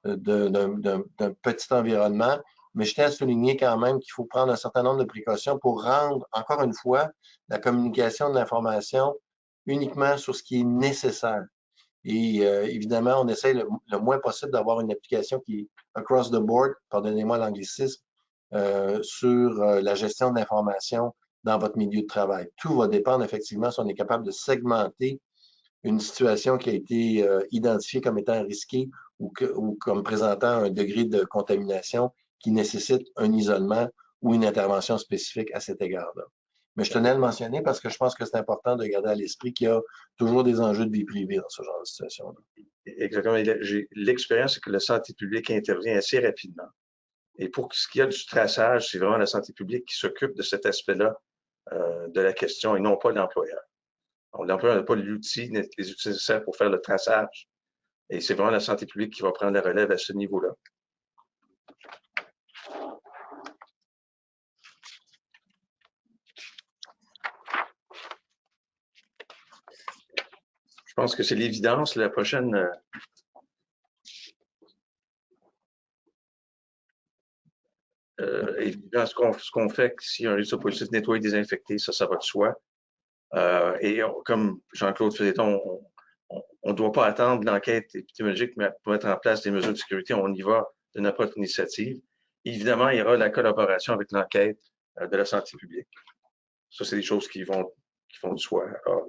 d'un petit environnement. Mais je tiens à souligner quand même qu'il faut prendre un certain nombre de précautions pour rendre, encore une fois, la communication de l'information uniquement sur ce qui est nécessaire. Et évidemment, on essaie le moins possible d'avoir une application qui est across the board, pardonnez-moi l'anglicisme, sur la gestion de l'information dans votre milieu de travail. Tout va dépendre effectivement si on est capable de segmenter une situation qui a été identifiée comme étant risquée ou comme présentant un degré de contamination qui nécessite un isolement ou une intervention spécifique à cet égard-là. Mais je tenais à le mentionner parce que je pense que c'est important de garder à l'esprit qu'il y a toujours des enjeux de vie privée dans ce genre de situation-là. Exactement. L'expérience, c'est que la santé publique intervient assez rapidement. Et pour ce qui y a du traçage, c'est vraiment la santé publique qui s'occupe de cet aspect-là de la question et non pas l'employeur. L'employeur n'a pas l'outil, les outils nécessaires pour faire le traçage. Et c'est vraiment la santé publique qui va prendre la relève à ce niveau-là. Je pense que c'est l'évidence. La prochaine. Évidemment, ce qu'on fait, si un résultat positif, nettoyer, désinfecter, ça va de soi. Et comme Jean-Claude faisait, on ne doit pas attendre l'enquête épidémiologique pour mettre en place des mesures de sécurité. On y va de notre propre initiative. Évidemment, il y aura la collaboration avec l'enquête de la santé publique. Ça, c'est des choses qui vont de soi. Alors,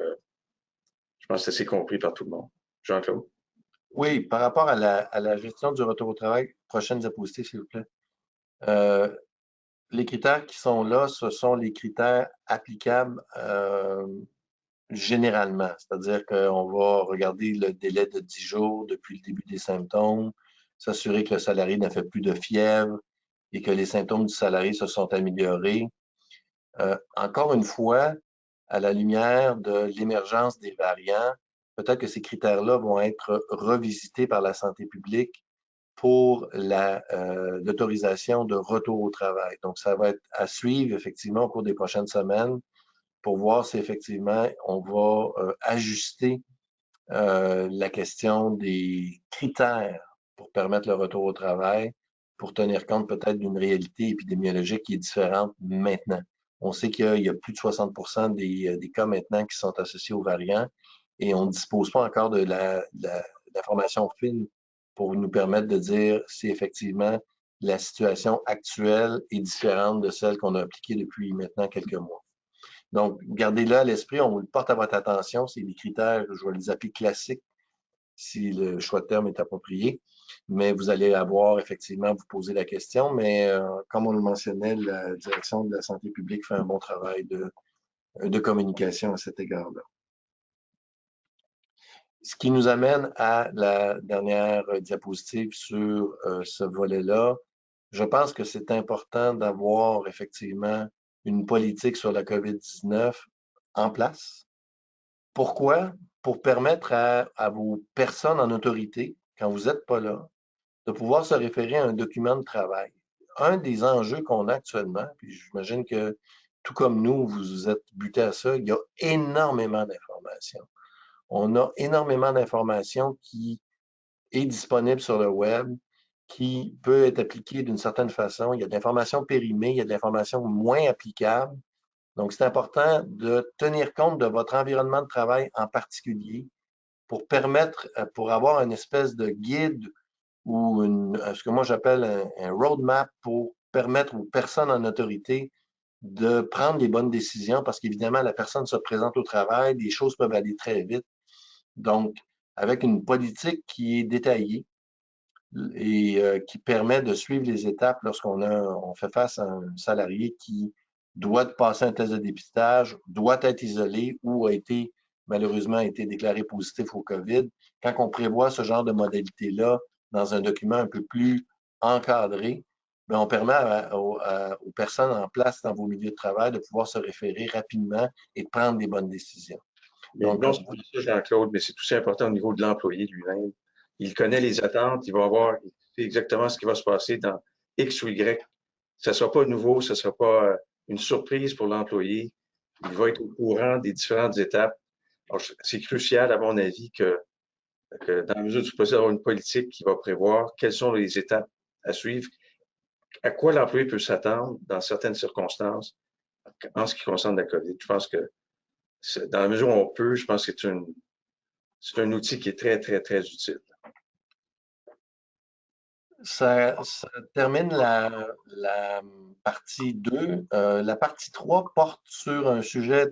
je pense que c'est assez compris par tout le monde. Jean-Claude? Oui, par rapport à la gestion du retour au travail, prochaine diapositive, s'il vous plaît. Les critères qui sont là, ce sont les critères applicables généralement. C'est-à-dire qu'on va regarder le délai de 10 jours depuis le début des symptômes, s'assurer que le salarié n'a fait plus de fièvre et que les symptômes du salarié se sont améliorés. Encore une fois, à la lumière de l'émergence des variants, peut-être que ces critères-là vont être revisités par la santé publique pour l'autorisation de retour au travail. Donc, ça va être à suivre effectivement au cours des prochaines semaines pour voir si effectivement on va ajuster la question des critères pour permettre le retour au travail, pour tenir compte peut-être d'une réalité épidémiologique qui est différente maintenant. On sait qu'il y a plus de 60% des cas maintenant qui sont associés aux variants et on ne dispose pas encore de l'information fine pour nous permettre de dire si effectivement la situation actuelle est différente de celle qu'on a appliquée depuis maintenant quelques mois. Donc, gardez-le à l'esprit, on vous le porte à votre attention. C'est des critères, je vais les appeler classiques, si le choix de terme est approprié. Mais vous allez avoir effectivement vous poser la question. Mais comme on le mentionnait, la direction de la santé publique fait un bon travail de communication à cet égard-là. Ce qui nous amène à la dernière diapositive sur ce volet-là. Je pense que c'est important d'avoir effectivement une politique sur la COVID-19 en place. Pourquoi? Pour permettre à vos personnes en autorité, quand vous n'êtes pas là, de pouvoir se référer à un document de travail. Un des enjeux qu'on a actuellement, puis j'imagine que tout comme nous, vous êtes butés à ça, il y a énormément d'informations. On a énormément d'informations qui est disponible sur le web, qui peut être appliquée d'une certaine façon. Il y a de l'information périmée, il y a de l'information moins applicable. Donc, c'est important de tenir compte de votre environnement de travail en particulier pour permettre, pour avoir une espèce de guide ou ce que moi j'appelle un roadmap pour permettre aux personnes en autorité de prendre les bonnes décisions parce qu'évidemment, la personne se présente au travail, les choses peuvent aller très vite. Donc, avec une politique qui est détaillée et qui permet de suivre les étapes lorsqu'on fait face à un salarié qui doit passer un test de dépistage, doit être isolé ou a été malheureusement été déclaré positif au COVID. Quand on prévoit ce genre de modalité-là dans un document un peu plus encadré, bien, on permet aux personnes en place dans vos milieux de travail de pouvoir se référer rapidement et de prendre des bonnes décisions. Donc, non, c'est pas ça, Jean-Claude, mais c'est aussi important au niveau de l'employé lui-même. Il connaît les attentes, il sait exactement ce qui va se passer dans X ou Y. Ça ne sera pas nouveau, ça ne sera pas une surprise pour l'employé. Il va être au courant des différentes étapes. C'est crucial, à mon avis, que dans la mesure du possible, d'avoir une politique qui va prévoir quelles sont les étapes à suivre, à quoi l'employé peut s'attendre dans certaines circonstances en ce qui concerne la COVID. Je pense que dans la mesure où on peut, je pense que c'est un outil qui est très, très, très utile. Ça termine la partie 2. La partie 3 porte sur un sujet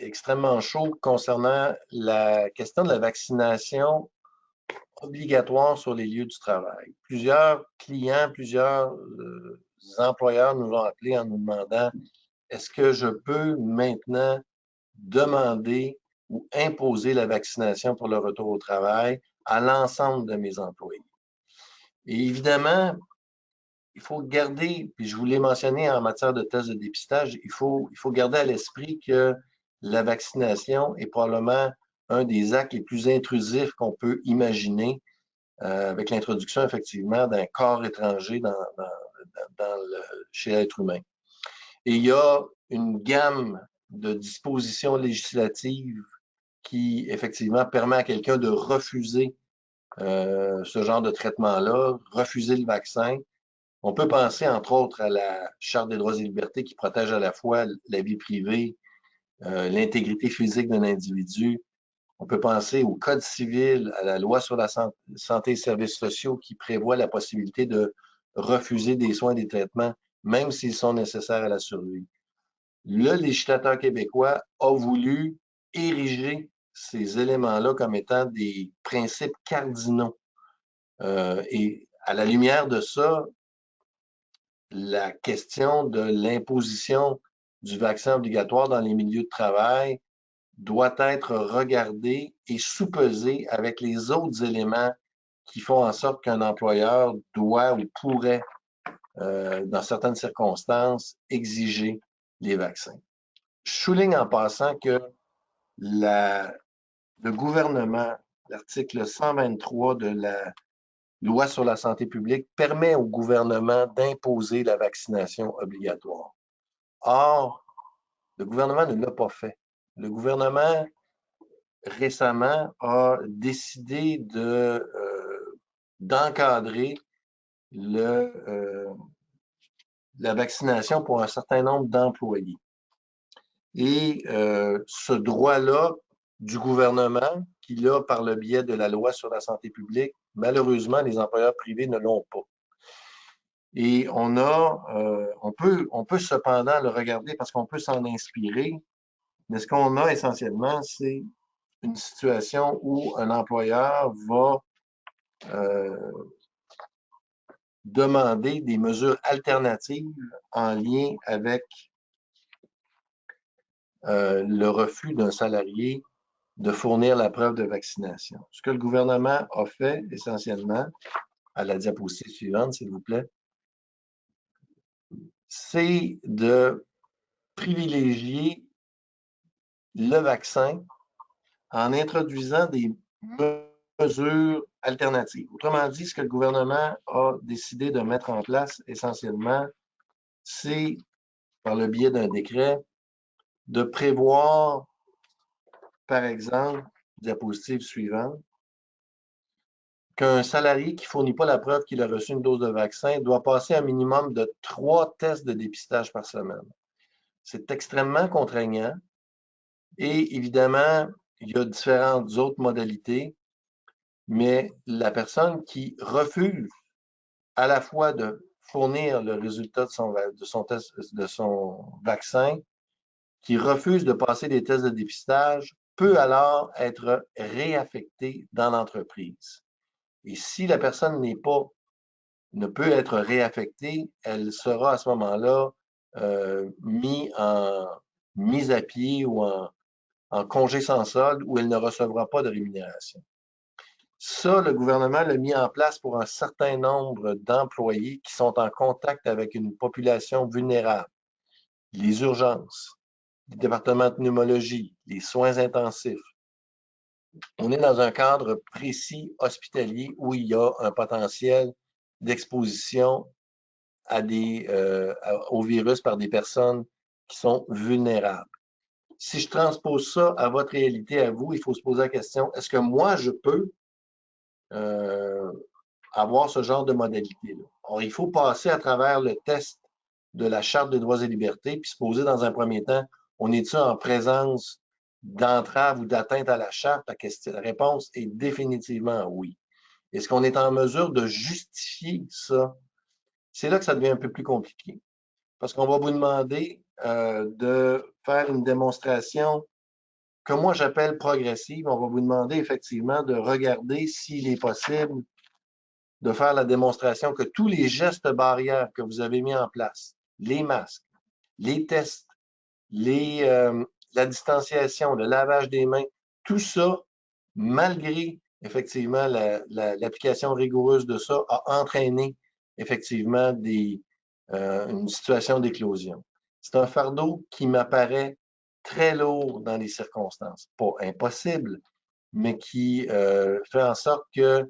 extrêmement chaud concernant la question de la vaccination obligatoire sur les lieux du travail. Plusieurs clients, plusieurs employeurs nous ont appelés en nous demandant est-ce que je peux maintenant demander ou imposer la vaccination pour le retour au travail à l'ensemble de mes employés. Et évidemment, il faut garder, puis je vous l'ai mentionné en matière de tests de dépistage, il faut garder à l'esprit que la vaccination est probablement un des actes les plus intrusifs qu'on peut imaginer avec l'introduction effectivement d'un corps étranger chez l'être humain. Et il y a une gamme de dispositions législatives qui effectivement permet à quelqu'un de refuser ce genre de traitement-là, refuser le vaccin. On peut penser, entre autres, à la Charte des droits et libertés qui protège à la fois la vie privée, l'intégrité physique d'un individu. On peut penser au Code civil, à la loi sur la santé et services sociaux qui prévoit la possibilité de refuser des soins et des traitements, même s'ils sont nécessaires à la survie. Le législateur québécois a voulu ériger ces éléments-là comme étant des principes cardinaux. Et à la lumière de ça, la question de l'imposition du vaccin obligatoire dans les milieux de travail doit être regardée et sous-pesée avec les autres éléments qui font en sorte qu'un employeur doit ou pourrait, dans certaines circonstances, exiger les vaccins. Je souligne en passant que le gouvernement, l'article 123 de la loi sur la santé publique, permet au gouvernement d'imposer la vaccination obligatoire. Or, le gouvernement ne l'a pas fait. Le gouvernement, récemment, a décidé d'encadrer la vaccination pour un certain nombre d'employés. Et ce droit-là du gouvernement, qu'il a par le biais de la loi sur la santé publique, malheureusement, les employeurs privés ne l'ont pas. Et on peut cependant le regarder parce qu'on peut s'en inspirer, mais ce qu'on a essentiellement, c'est une situation où un employeur va demander des mesures alternatives en lien avec le refus d'un salarié de fournir la preuve de vaccination. Ce que le gouvernement a fait essentiellement, à la diapositive suivante, s'il vous plaît, c'est de privilégier le vaccin en introduisant des mesures alternatives. Autrement dit, ce que le gouvernement a décidé de mettre en place essentiellement, c'est, par le biais d'un décret, de prévoir, par exemple, diapositive suivante, qu'un salarié qui ne fournit pas la preuve qu'il a reçu une dose de vaccin doit passer un minimum de 3 tests de dépistage par semaine. C'est extrêmement contraignant et évidemment, il y a différentes autres modalités, mais la personne qui refuse à la fois de fournir le résultat de son vaccin, qui refuse de passer des tests de dépistage, peut alors être réaffecté dans l'entreprise. Et si la personne ne peut être réaffectée, elle sera à ce moment-là mise à pied ou en congé sans solde où elle ne recevra pas de rémunération. Ça, le gouvernement l'a mis en place pour un certain nombre d'employés qui sont en contact avec une population vulnérable. Les urgences, les départements de pneumologie, les soins intensifs. On est dans un cadre précis hospitalier où il y a un potentiel d'exposition au virus par des personnes qui sont vulnérables. Si je transpose ça à votre réalité, à vous, il faut se poser la question, est-ce que moi, je peux avoir ce genre de modalité-là? Or, il faut passer à travers le test de la Charte des droits et libertés, puis se poser dans un premier temps, on est-tu en présence d'entrave ou d'atteinte à la Charte? La réponse est définitivement oui. Est-ce qu'on est en mesure de justifier ça? C'est là que ça devient un peu plus compliqué. Parce qu'on va vous demander de faire une démonstration que moi j'appelle progressive. On va vous demander effectivement de regarder s'il est possible de faire la démonstration que tous les gestes barrières que vous avez mis en place, les masques, les tests, la distanciation, le lavage des mains, tout ça, malgré effectivement l'application rigoureuse de ça, a entraîné effectivement une situation d'éclosion. C'est un fardeau qui m'apparaît très lourd dans les circonstances. Pas impossible, mais qui fait en sorte que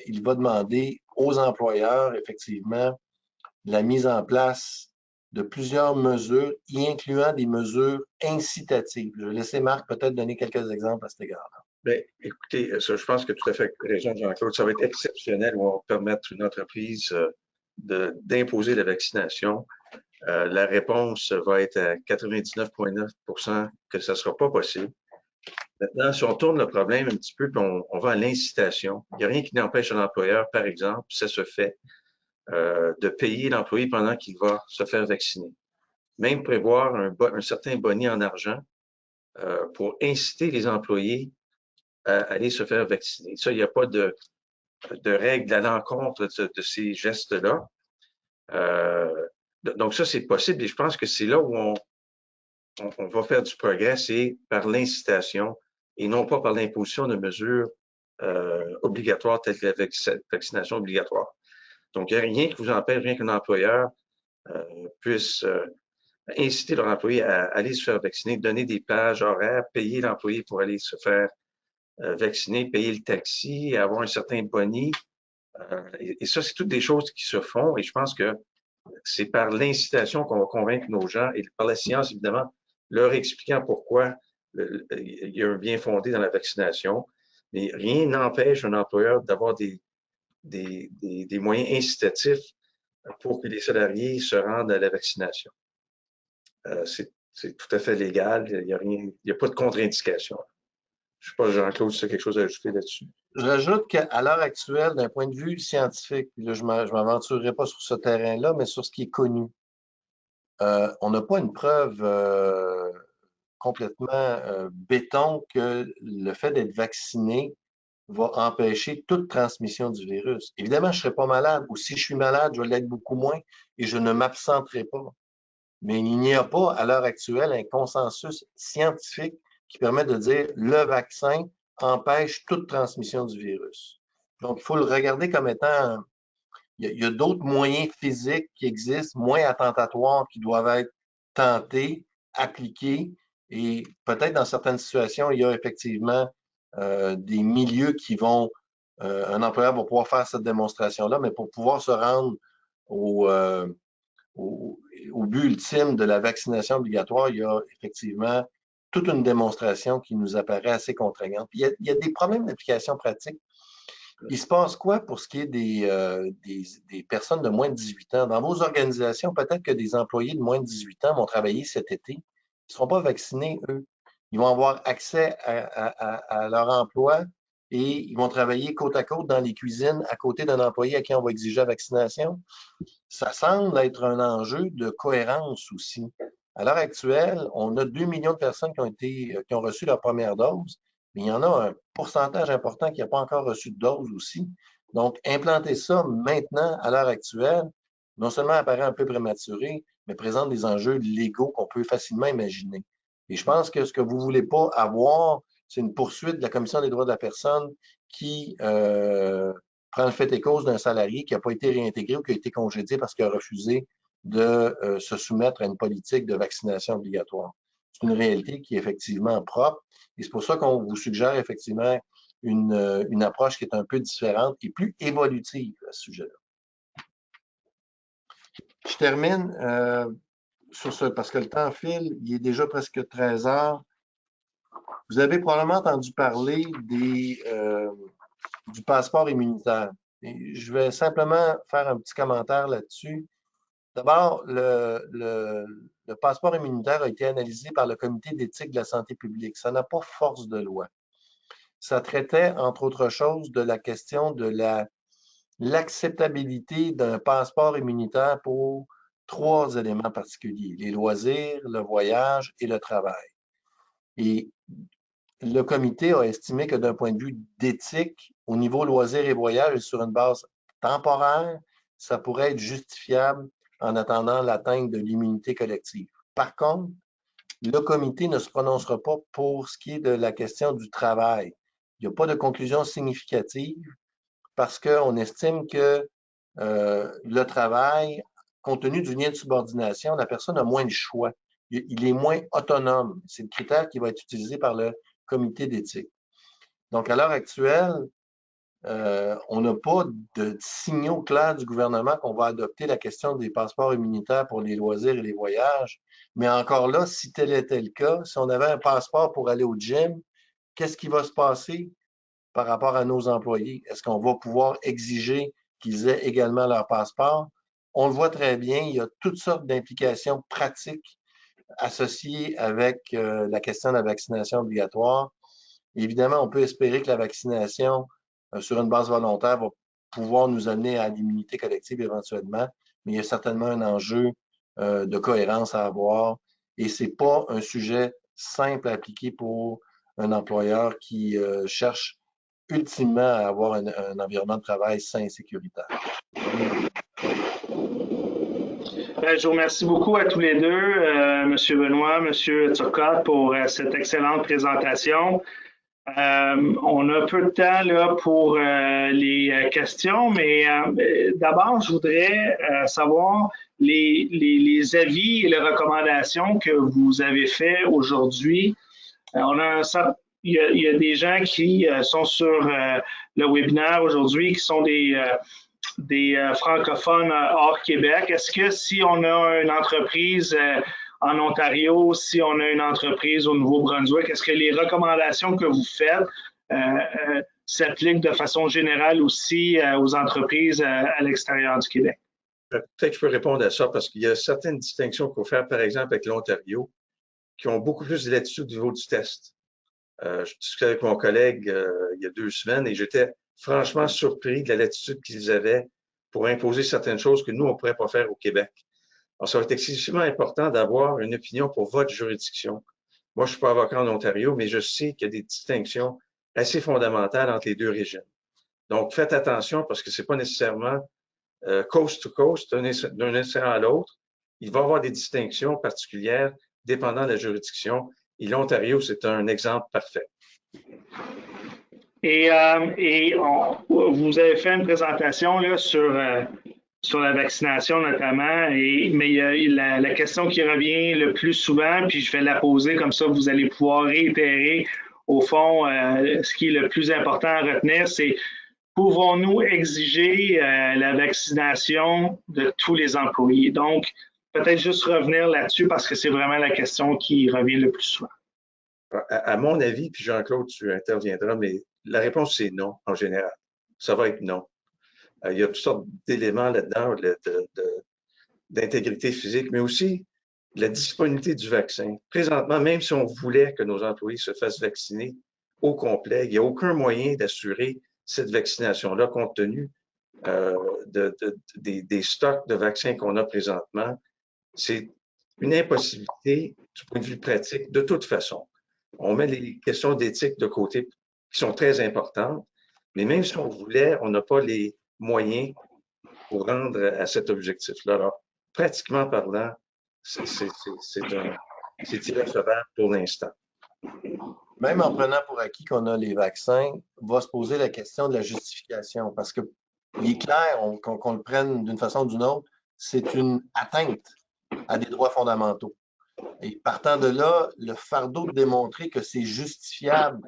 il va demander aux employeurs, effectivement, la mise en place de plusieurs mesures, y incluant des mesures incitatives. Je vais laisser Marc peut-être donner quelques exemples à cet égard-là. Bien, écoutez, ça, je pense que tout à fait raison, Jean-Claude. Ça va être exceptionnel. On va permettre à une entreprise d'imposer la vaccination. La réponse va être à 99,9% que ça ne sera pas possible. Maintenant, si on tourne le problème un petit peu, puis on va à l'incitation, il n'y a rien qui n'empêche un employeur, par exemple, ça se fait, de payer l'employé pendant qu'il va se faire vacciner. Même prévoir un certain bonus en argent pour inciter les employés à aller se faire vacciner. Ça, il n'y a pas de règles à l'encontre de ces gestes-là. Donc ça, c'est possible et je pense que c'est là où on va faire du progrès, c'est par l'incitation et non pas par l'imposition de mesures obligatoires telles que la vaccination obligatoire. Donc, il n'y a rien qui vous empêche, rien qu'un employeur puisse inciter leur employé à aller se faire vacciner, donner des plages horaires, payer l'employé pour aller se faire vacciner, payer le taxi, avoir un certain boni. Et ça, c'est toutes des choses qui se font et je pense que c'est par l'incitation qu'on va convaincre nos gens et par la science, évidemment, leur expliquant pourquoi il y a un bien fondé dans la vaccination. Mais rien n'empêche un employeur d'avoir des moyens incitatifs pour que les salariés se rendent à la vaccination. C'est tout à fait légal. Il n'y a pas de contre-indication. Je ne sais pas, Jean-Claude, si tu as quelque chose à ajouter là-dessus. Je rajoute qu'à l'heure actuelle, d'un point de vue scientifique, là, je ne m'aventurerai pas sur ce terrain-là, mais sur ce qui est connu, on n'a pas une preuve complètement béton que le fait d'être vacciné va empêcher toute transmission du virus. Évidemment, je ne serai pas malade, ou si je suis malade, je vais l'être beaucoup moins et je ne m'absenterai pas. Mais il n'y a pas, à l'heure actuelle, un consensus scientifique qui permet de dire le vaccin empêche toute transmission du virus. Donc, il faut le regarder comme étant... Il y a d'autres moyens physiques qui existent, moins attentatoires, qui doivent être tentés, appliqués. Et peut-être dans certaines situations, il y a effectivement des milieux qui vont... un employeur va pouvoir faire cette démonstration-là, mais pour pouvoir se rendre au but ultime de la vaccination obligatoire, il y a effectivement toute une démonstration qui nous apparaît assez contraignante. Puis il y a des problèmes d'application pratique. Il se passe quoi pour ce qui est des personnes de moins de 18 ans? Dans vos organisations, peut-être que des employés de moins de 18 ans vont travailler cet été. Ils ne seront pas vaccinés, eux. Ils vont avoir accès à leur emploi et ils vont travailler côte à côte dans les cuisines à côté d'un employé à qui on va exiger la vaccination. Ça semble être un enjeu de cohérence aussi. À l'heure actuelle, on a 2 millions de personnes qui ont reçu leur première dose, mais il y en a un pourcentage important qui n'a pas encore reçu de dose aussi. Donc, implanter ça maintenant, à l'heure actuelle, non seulement apparaît un peu prématuré, mais présente des enjeux légaux qu'on peut facilement imaginer. Et je pense que ce que vous ne voulez pas avoir, c'est une poursuite de la Commission des droits de la personne qui prend le fait et cause d'un salarié qui n'a pas été réintégré ou qui a été congédié parce qu'il a refusé de se soumettre à une politique de vaccination obligatoire. C'est une réalité qui est effectivement propre et c'est pour ça qu'on vous suggère effectivement une approche qui est un peu différente et plus évolutive à ce sujet-là. Je termine sur ce, parce que le temps file, il est déjà presque 13 heures. Vous avez probablement entendu parler du passeport immunitaire. Et je vais simplement faire un petit commentaire là-dessus. D'abord, le passeport immunitaire a été analysé par le Comité d'éthique de la santé publique. Ça n'a pas force de loi. Ça traitait, entre autres choses, de la question de l'acceptabilité d'un passeport immunitaire pour 3 éléments particuliers, les loisirs, le voyage et le travail. Et le comité a estimé que d'un point de vue d'éthique, au niveau loisirs et voyage et sur une base temporaire, ça pourrait être justifiable en attendant l'atteinte de l'immunité collective. Par contre, le comité ne se prononcera pas pour ce qui est de la question du travail. Il n'y a pas de conclusion significative parce qu'on estime que le travail, compte tenu du lien de subordination, la personne a moins de choix. Il est moins autonome. C'est le critère qui va être utilisé par le comité d'éthique. Donc, à l'heure actuelle, on n'a pas de signaux clairs du gouvernement qu'on va adopter la question des passeports immunitaires pour les loisirs et les voyages. Mais encore là, si tel était le cas, si on avait un passeport pour aller au gym, qu'est-ce qui va se passer par rapport à nos employés? Est-ce qu'on va pouvoir exiger qu'ils aient également leur passeport? On le voit très bien, il y a toutes sortes d'implications pratiques associées avec la question de la vaccination obligatoire. Évidemment, on peut espérer que la vaccination sur une base volontaire va pouvoir nous amener à l'immunité collective éventuellement, mais il y a certainement un enjeu de cohérence à avoir et ce n'est pas un sujet simple à appliquer pour un employeur qui cherche ultimement à avoir un environnement de travail sain et sécuritaire. Je vous remercie beaucoup à tous les deux, M. Benoît, M. Turcotte, pour cette excellente présentation. On a peu de temps là, pour les questions, mais d'abord, je voudrais savoir les avis et les recommandations que vous avez fait aujourd'hui. Il y a des gens qui sont sur le webinaire aujourd'hui qui sont des francophones hors Québec. Est-ce que si on a une entreprise en Ontario, si on a une entreprise au Nouveau-Brunswick, est-ce que les recommandations que vous faites s'appliquent de façon générale aussi aux entreprises à l'extérieur du Québec? Peut-être que je peux répondre à ça parce qu'il y a certaines distinctions qu'il faut faire, par exemple, avec l'Ontario, qui ont beaucoup plus de latitude au niveau du test. Je discutais avec mon collègue il y a 2 semaines et j'étais franchement surpris de la latitude qu'ils avaient pour imposer certaines choses que nous, on ne pourrait pas faire au Québec. Alors, ça va être excessivement important d'avoir une opinion pour votre juridiction. Moi, je ne suis pas avocat en Ontario, mais je sais qu'il y a des distinctions assez fondamentales entre les 2 régimes. Donc, faites attention parce que ce n'est pas nécessairement coast to coast, d'un océan à l'autre. Il va y avoir des distinctions particulières dépendant de la juridiction. Et l'Ontario, c'est un exemple parfait. Et vous avez fait une présentation là, sur la vaccination notamment, mais il y a la question qui revient le plus souvent, puis je vais la poser comme ça, vous allez pouvoir réitérer au fond ce qui est le plus important à retenir, c'est pouvons-nous exiger la vaccination de tous les employés? Donc, peut-être juste revenir là-dessus parce que c'est vraiment la question qui revient le plus souvent. À mon avis, puis Jean-Claude, tu interviendras, mais la réponse, c'est non, en général. Ça va être non. Il y a toutes sortes d'éléments là-dedans, d'intégrité physique, mais aussi la disponibilité du vaccin. Présentement, même si on voulait que nos employés se fassent vacciner, au complet. Il n'y a aucun moyen d'assurer cette vaccination-là compte tenu des stocks de vaccins qu'on a présentement. C'est une impossibilité du point de vue pratique de toute façon. On met les questions d'éthique de côté qui sont très importantes, mais même si on voulait, on n'a pas les moyens pour rendre à cet objectif-là. Alors, pratiquement parlant, c'est irrecevable pour l'instant. Même en prenant pour acquis qu'on a les vaccins, va se poser la question de la justification. Parce que il est clair, qu'on le prenne d'une façon ou d'une autre, c'est une atteinte à des droits fondamentaux. Et partant de là, le fardeau de démontrer que c'est justifiable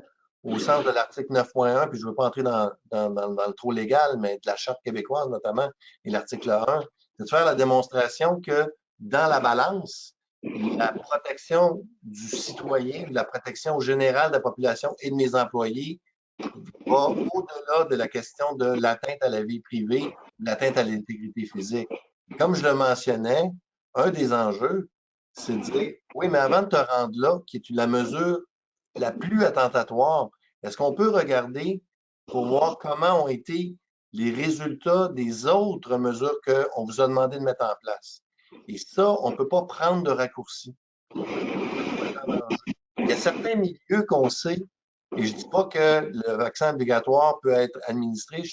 au sens de l'article 9.1, puis je ne veux pas entrer dans le trop légal, mais de la Charte québécoise notamment, et l'article 1, c'est de faire la démonstration que dans la balance, la protection du citoyen, la protection générale de la population et de mes employés va au-delà de la question de l'atteinte à la vie privée, l'atteinte à l'intégrité physique. Comme je le mentionnais, un des enjeux, c'est de dire, oui, mais avant de te rendre là, qui est la mesure la plus attentatoire, est-ce qu'on peut regarder pour voir comment ont été les résultats des autres mesures qu'on vous a demandé de mettre en place? Et ça, on ne peut pas prendre de raccourci. Il y a certains milieux qu'on sait, et je ne dis pas que le vaccin obligatoire peut être administré,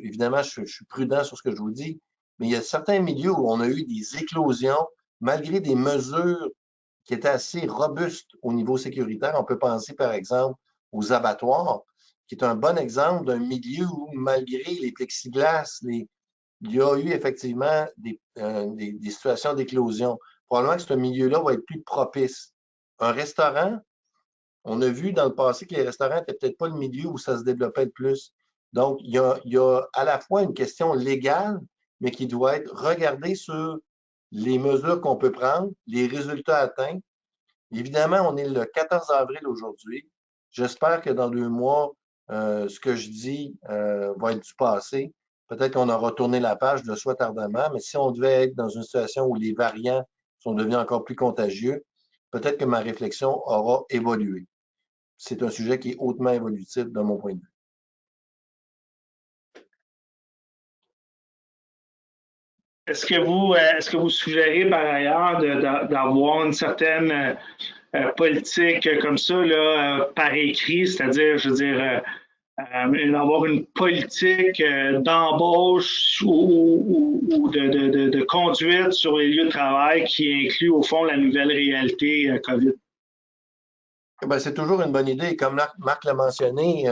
évidemment, je suis prudent sur ce que je vous dis, mais il y a certains milieux où on a eu des éclosions, malgré des mesures qui étaient assez robustes au niveau sécuritaire. On peut penser, par exemple, aux abattoirs, qui est un bon exemple d'un milieu où, malgré les plexiglas, il y a eu effectivement des situations d'éclosion. Probablement que ce milieu-là va être plus propice. Un restaurant, on a vu dans le passé que les restaurants n'étaient peut-être pas le milieu où ça se développait le plus. Donc, il y a à la fois une question légale, mais qui doit être regardée sur les mesures qu'on peut prendre, les résultats atteints. Évidemment, on est le 14 avril aujourd'hui. J'espère que dans 2 mois, ce que je dis va être du passé. Peut-être qu'on aura tourné la page, je le souhaite ardemment, mais si on devait être dans une situation où les variants sont devenus encore plus contagieux, peut-être que ma réflexion aura évolué. C'est un sujet qui est hautement évolutif de mon point de vue. Est-ce que vous suggérez par ailleurs d'avoir une certaine politique comme ça là, par écrit, c'est-à-dire, je veux dire, d'avoir une politique d'embauche ou de conduite sur les lieux de travail qui inclut au fond la nouvelle réalité COVID? Ben, c'est toujours une bonne idée. Comme Marc l'a mentionné,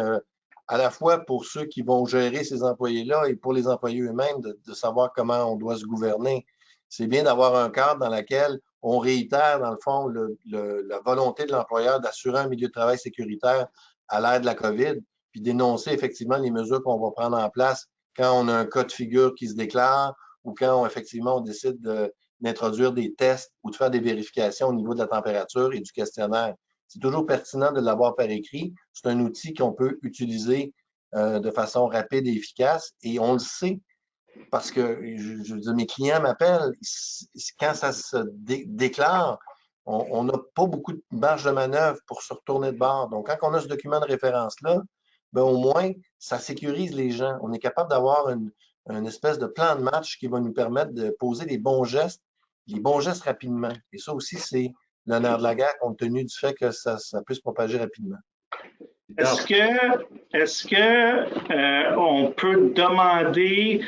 à la fois pour ceux qui vont gérer ces employés-là et pour les employés eux-mêmes, de savoir comment on doit se gouverner. C'est bien d'avoir un cadre dans lequel on réitère, dans le fond, la volonté de l'employeur d'assurer un milieu de travail sécuritaire à l'ère de la COVID, puis d'énoncer effectivement les mesures qu'on va prendre en place quand on a un cas de figure qui se déclare ou quand effectivement on décide d'introduire des tests ou de faire des vérifications au niveau de la température et du questionnaire. C'est toujours pertinent de l'avoir par écrit. C'est un outil qu'on peut utiliser de façon rapide et efficace. Et on le sait parce que je veux dire, mes clients m'appellent. Quand ça se déclare, on n'a pas beaucoup de marge de manœuvre pour se retourner de bord. Donc, quand on a ce document de référence-là, ben, au moins, ça sécurise les gens. On est capable d'avoir une espèce de plan de match qui va nous permettre de poser les bons gestes rapidement. Et ça aussi, c'est le nerf de la guerre compte tenu du fait que ça peut se propager rapidement. Est-ce que on peut demander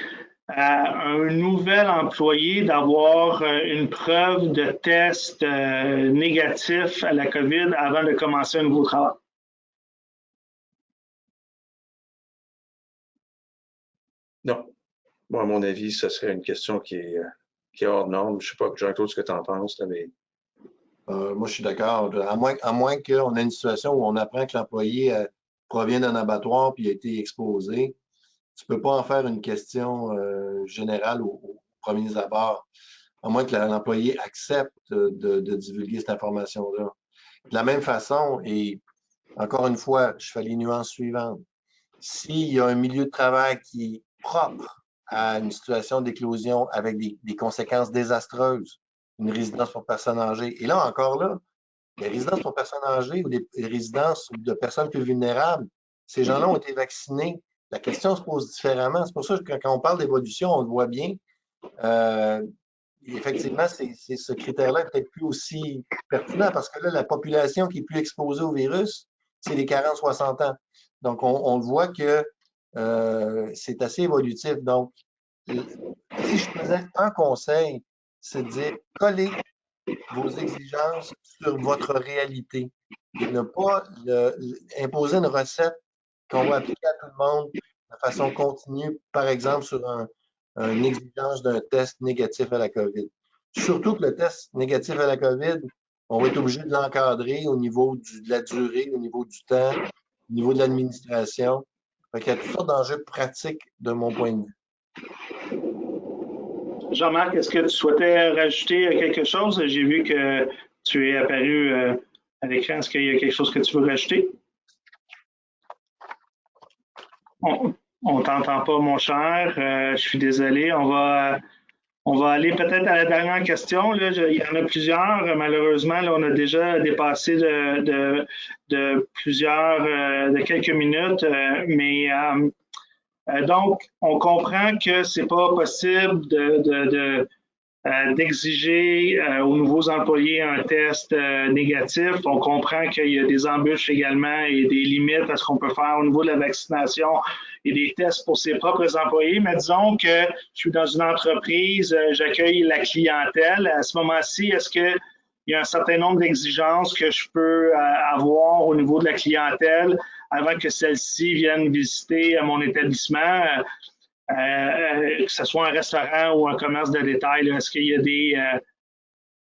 à un nouvel employé d'avoir une preuve de test négatif à la COVID avant de commencer un nouveau travail? Non. Moi, à mon avis, ce serait une question qui est hors norme. Je ne sais pas, Jean-Claude, ce que tu en penses, là, mais moi, je suis d'accord. À moins qu'on ait une situation où on apprend que l'employé provient d'un abattoir puis a été exposé, tu ne peux pas en faire une question générale aux premiers abords, à moins que l'employé accepte de divulguer cette information-là. De la même façon, et encore une fois, je fais les nuances suivantes. S'il y a un milieu de travail qui est propre à une situation d'éclosion avec des conséquences désastreuses, une résidence pour personnes âgées, et là, encore là, Les résidences pour personnes âgées ou les résidences de personnes plus vulnérables, ces gens-là ont été vaccinés. La question se pose différemment. C'est pour ça que quand on parle d'évolution, on le voit bien. Effectivement, ce critère-là est peut-être plus aussi pertinent parce que là, la population qui est plus exposée au virus, c'est les 40-60 ans. Donc, on voit que c'est assez évolutif. Donc, si je faisais un conseil, c'est de dire collez vos exigences sur votre réalité et ne pas imposer une recette qu'on va appliquer à tout le monde de façon continue, par exemple sur une exigence d'un test négatif à la COVID. Surtout que le test négatif à la COVID, on va être obligé de l'encadrer au niveau de la durée, au niveau du temps, au niveau de l'administration. Il y a toutes sortes d'enjeux pratiques de mon point de vue. Jean-Marc, est-ce que tu souhaitais rajouter quelque chose? J'ai vu que tu es apparu à l'écran. Est-ce qu'il y a quelque chose que tu veux rajouter? On t'entend pas, mon cher. Je suis désolé. On va aller peut-être à la dernière question. Là, il y en a plusieurs. Malheureusement, là, on a déjà dépassé de plusieurs, de quelques minutes. Donc, on comprend que c'est pas possible d'exiger aux nouveaux employés un test négatif. On comprend qu'il y a des embûches également et des limites à ce qu'on peut faire au niveau de la vaccination et des tests pour ses propres employés. Mais disons que je suis dans une entreprise, j'accueille la clientèle. À ce moment-ci, est-ce qu'il y a un certain nombre d'exigences que je peux avoir au niveau de la clientèle avant que celle-ci vienne visiter mon établissement? Que ce soit un restaurant ou un commerce de détail, est-ce qu'il y a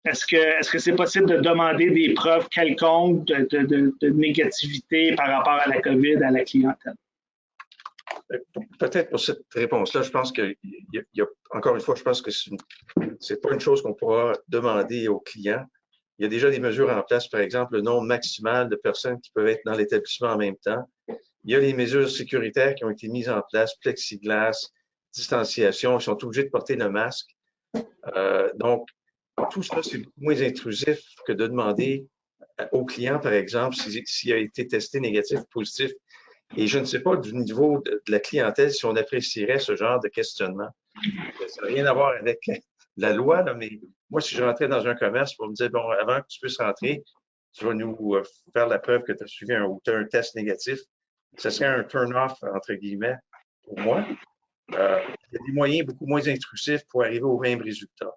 est-ce que c'est possible de demander des preuves quelconques de négativité par rapport à la COVID à la clientèle? Peut-être pour cette réponse-là, je pense qu'il y a, encore une fois, je pense que c'est pas une chose qu'on pourra demander aux clients. Il y a déjà des mesures en place, par exemple, le nombre maximal de personnes qui peuvent être dans l'établissement en même temps. Il y a les mesures sécuritaires qui ont été mises en place, plexiglas, distanciation, ils sont obligés de porter le masque. Donc, tout ça, c'est beaucoup moins intrusif que de demander au client, par exemple, s'il a été testé négatif ou positif. Et je ne sais pas du niveau de la clientèle si on apprécierait ce genre de questionnement. Ça n'a rien à voir avec la loi, là, mais moi, si je rentrais dans un commerce, on me disait, bon, avant que tu puisses rentrer, tu vas nous faire la preuve que tu as suivi un test négatif. Ce serait un turn-off, entre guillemets, pour moi. Il y a des moyens beaucoup moins intrusifs pour arriver au même résultat.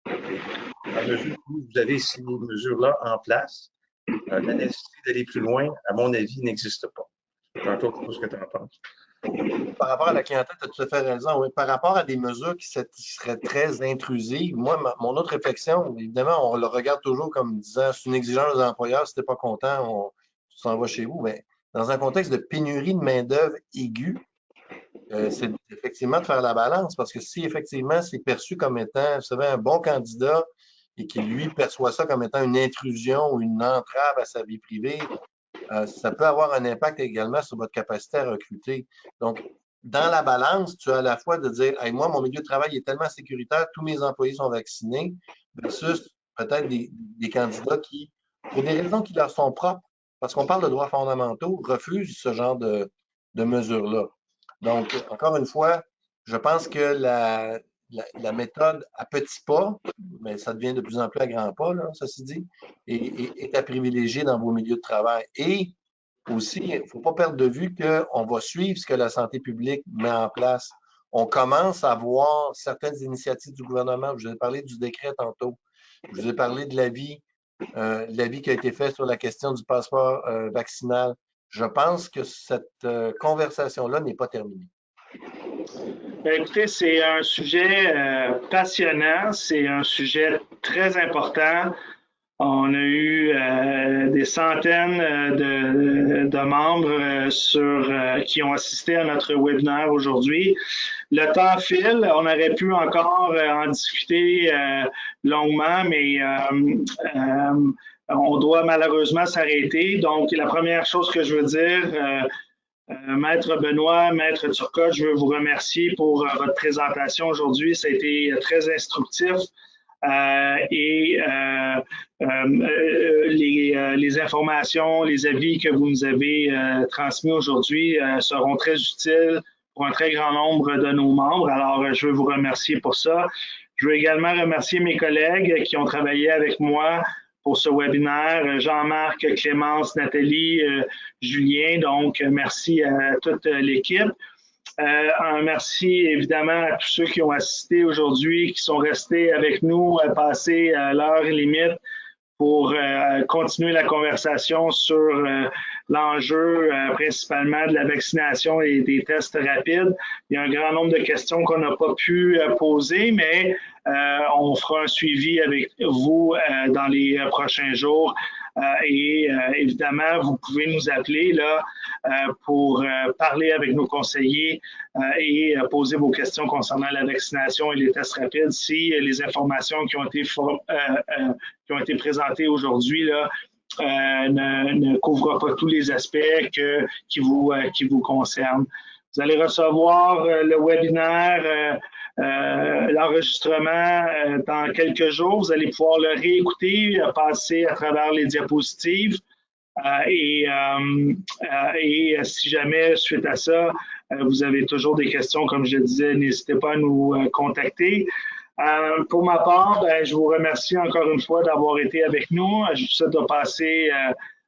Et à mesure que vous avez ces mesures-là en place, la nécessité d'aller plus loin, à mon avis, n'existe pas. Toi, ce que tu en penses. Par rapport à la clientèle, tu as tout à fait raison. Oui. Par rapport à des mesures qui seraient très intrusives, moi, mon autre réflexion, évidemment, on le regarde toujours comme disant c'est une exigence des employeurs, si tu n'es pas content, tu s'en vas chez vous. Mais dans un contexte de pénurie de main-d'œuvre aiguë, c'est effectivement de faire la balance parce que si effectivement c'est perçu comme étant, vous savez, un bon candidat et qu'il lui perçoit ça comme étant une intrusion ou une entrave à sa vie privée, ça peut avoir un impact également sur votre capacité à recruter. Donc, dans la balance, tu as à la fois de dire hey, moi, mon milieu de travail est tellement sécuritaire, tous mes employés sont vaccinés, versus peut-être des candidats qui, pour des raisons qui leur sont propres, parce qu'on parle de droits fondamentaux, refusent ce genre de mesures-là. Donc, encore une fois, je pense que la méthode à petits pas, mais ça devient de plus en plus à grands pas, là, ceci dit, est à privilégier dans vos milieux de travail. Et aussi, il ne faut pas perdre de vue qu'on va suivre ce que la santé publique met en place. On commence à voir certaines initiatives du gouvernement. Je vous ai parlé du décret tantôt. Je vous ai parlé de l'avis qui a été fait sur la question du passeport vaccinal. Je pense que cette conversation-là n'est pas terminée. Écoutez, c'est un sujet passionnant, c'est un sujet très important. On a eu des centaines de membres qui ont assisté à notre webinaire aujourd'hui. Le temps file, on aurait pu encore en discuter longuement, mais on doit malheureusement s'arrêter. Donc, la première chose que je veux dire, Maître Benoît, Maître Turcotte, je veux vous remercier pour votre présentation aujourd'hui. Ça a été très instructif. et les informations, les avis que vous nous avez transmis aujourd'hui seront très utiles pour un très grand nombre de nos membres. Alors, je veux vous remercier pour ça. Je veux également remercier mes collègues qui ont travaillé avec moi pour ce webinaire, Jean-Marc, Clémence, Nathalie, Julien. Donc, merci à toute l'équipe. Un merci évidemment à tous ceux qui ont assisté aujourd'hui, qui sont restés avec nous, passé l'heure limite pour continuer la conversation sur l'enjeu principalement de la vaccination et des tests rapides. Il y a un grand nombre de questions qu'on n'a pas pu poser, mais on fera un suivi avec vous dans les prochains jours. Et évidemment, vous pouvez nous appeler là pour parler avec nos conseillers et poser vos questions concernant la vaccination et les tests rapides si les informations qui ont été présentées aujourd'hui là ne couvrent pas tous les aspects qui vous concernent. Vous allez recevoir le webinaire, l'enregistrement dans quelques jours. Vous allez pouvoir le réécouter, passer à travers les diapositives. Et si jamais, suite à ça, vous avez toujours des questions, comme je disais, n'hésitez pas à nous contacter. Pour ma part, je vous remercie encore une fois d'avoir été avec nous. Je vous souhaite de passer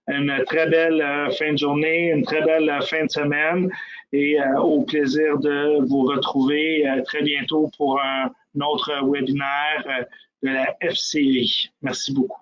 une très belle fin de journée, une très belle fin de semaine et au plaisir de vous retrouver très bientôt pour un autre webinaire de la FCI. Merci beaucoup.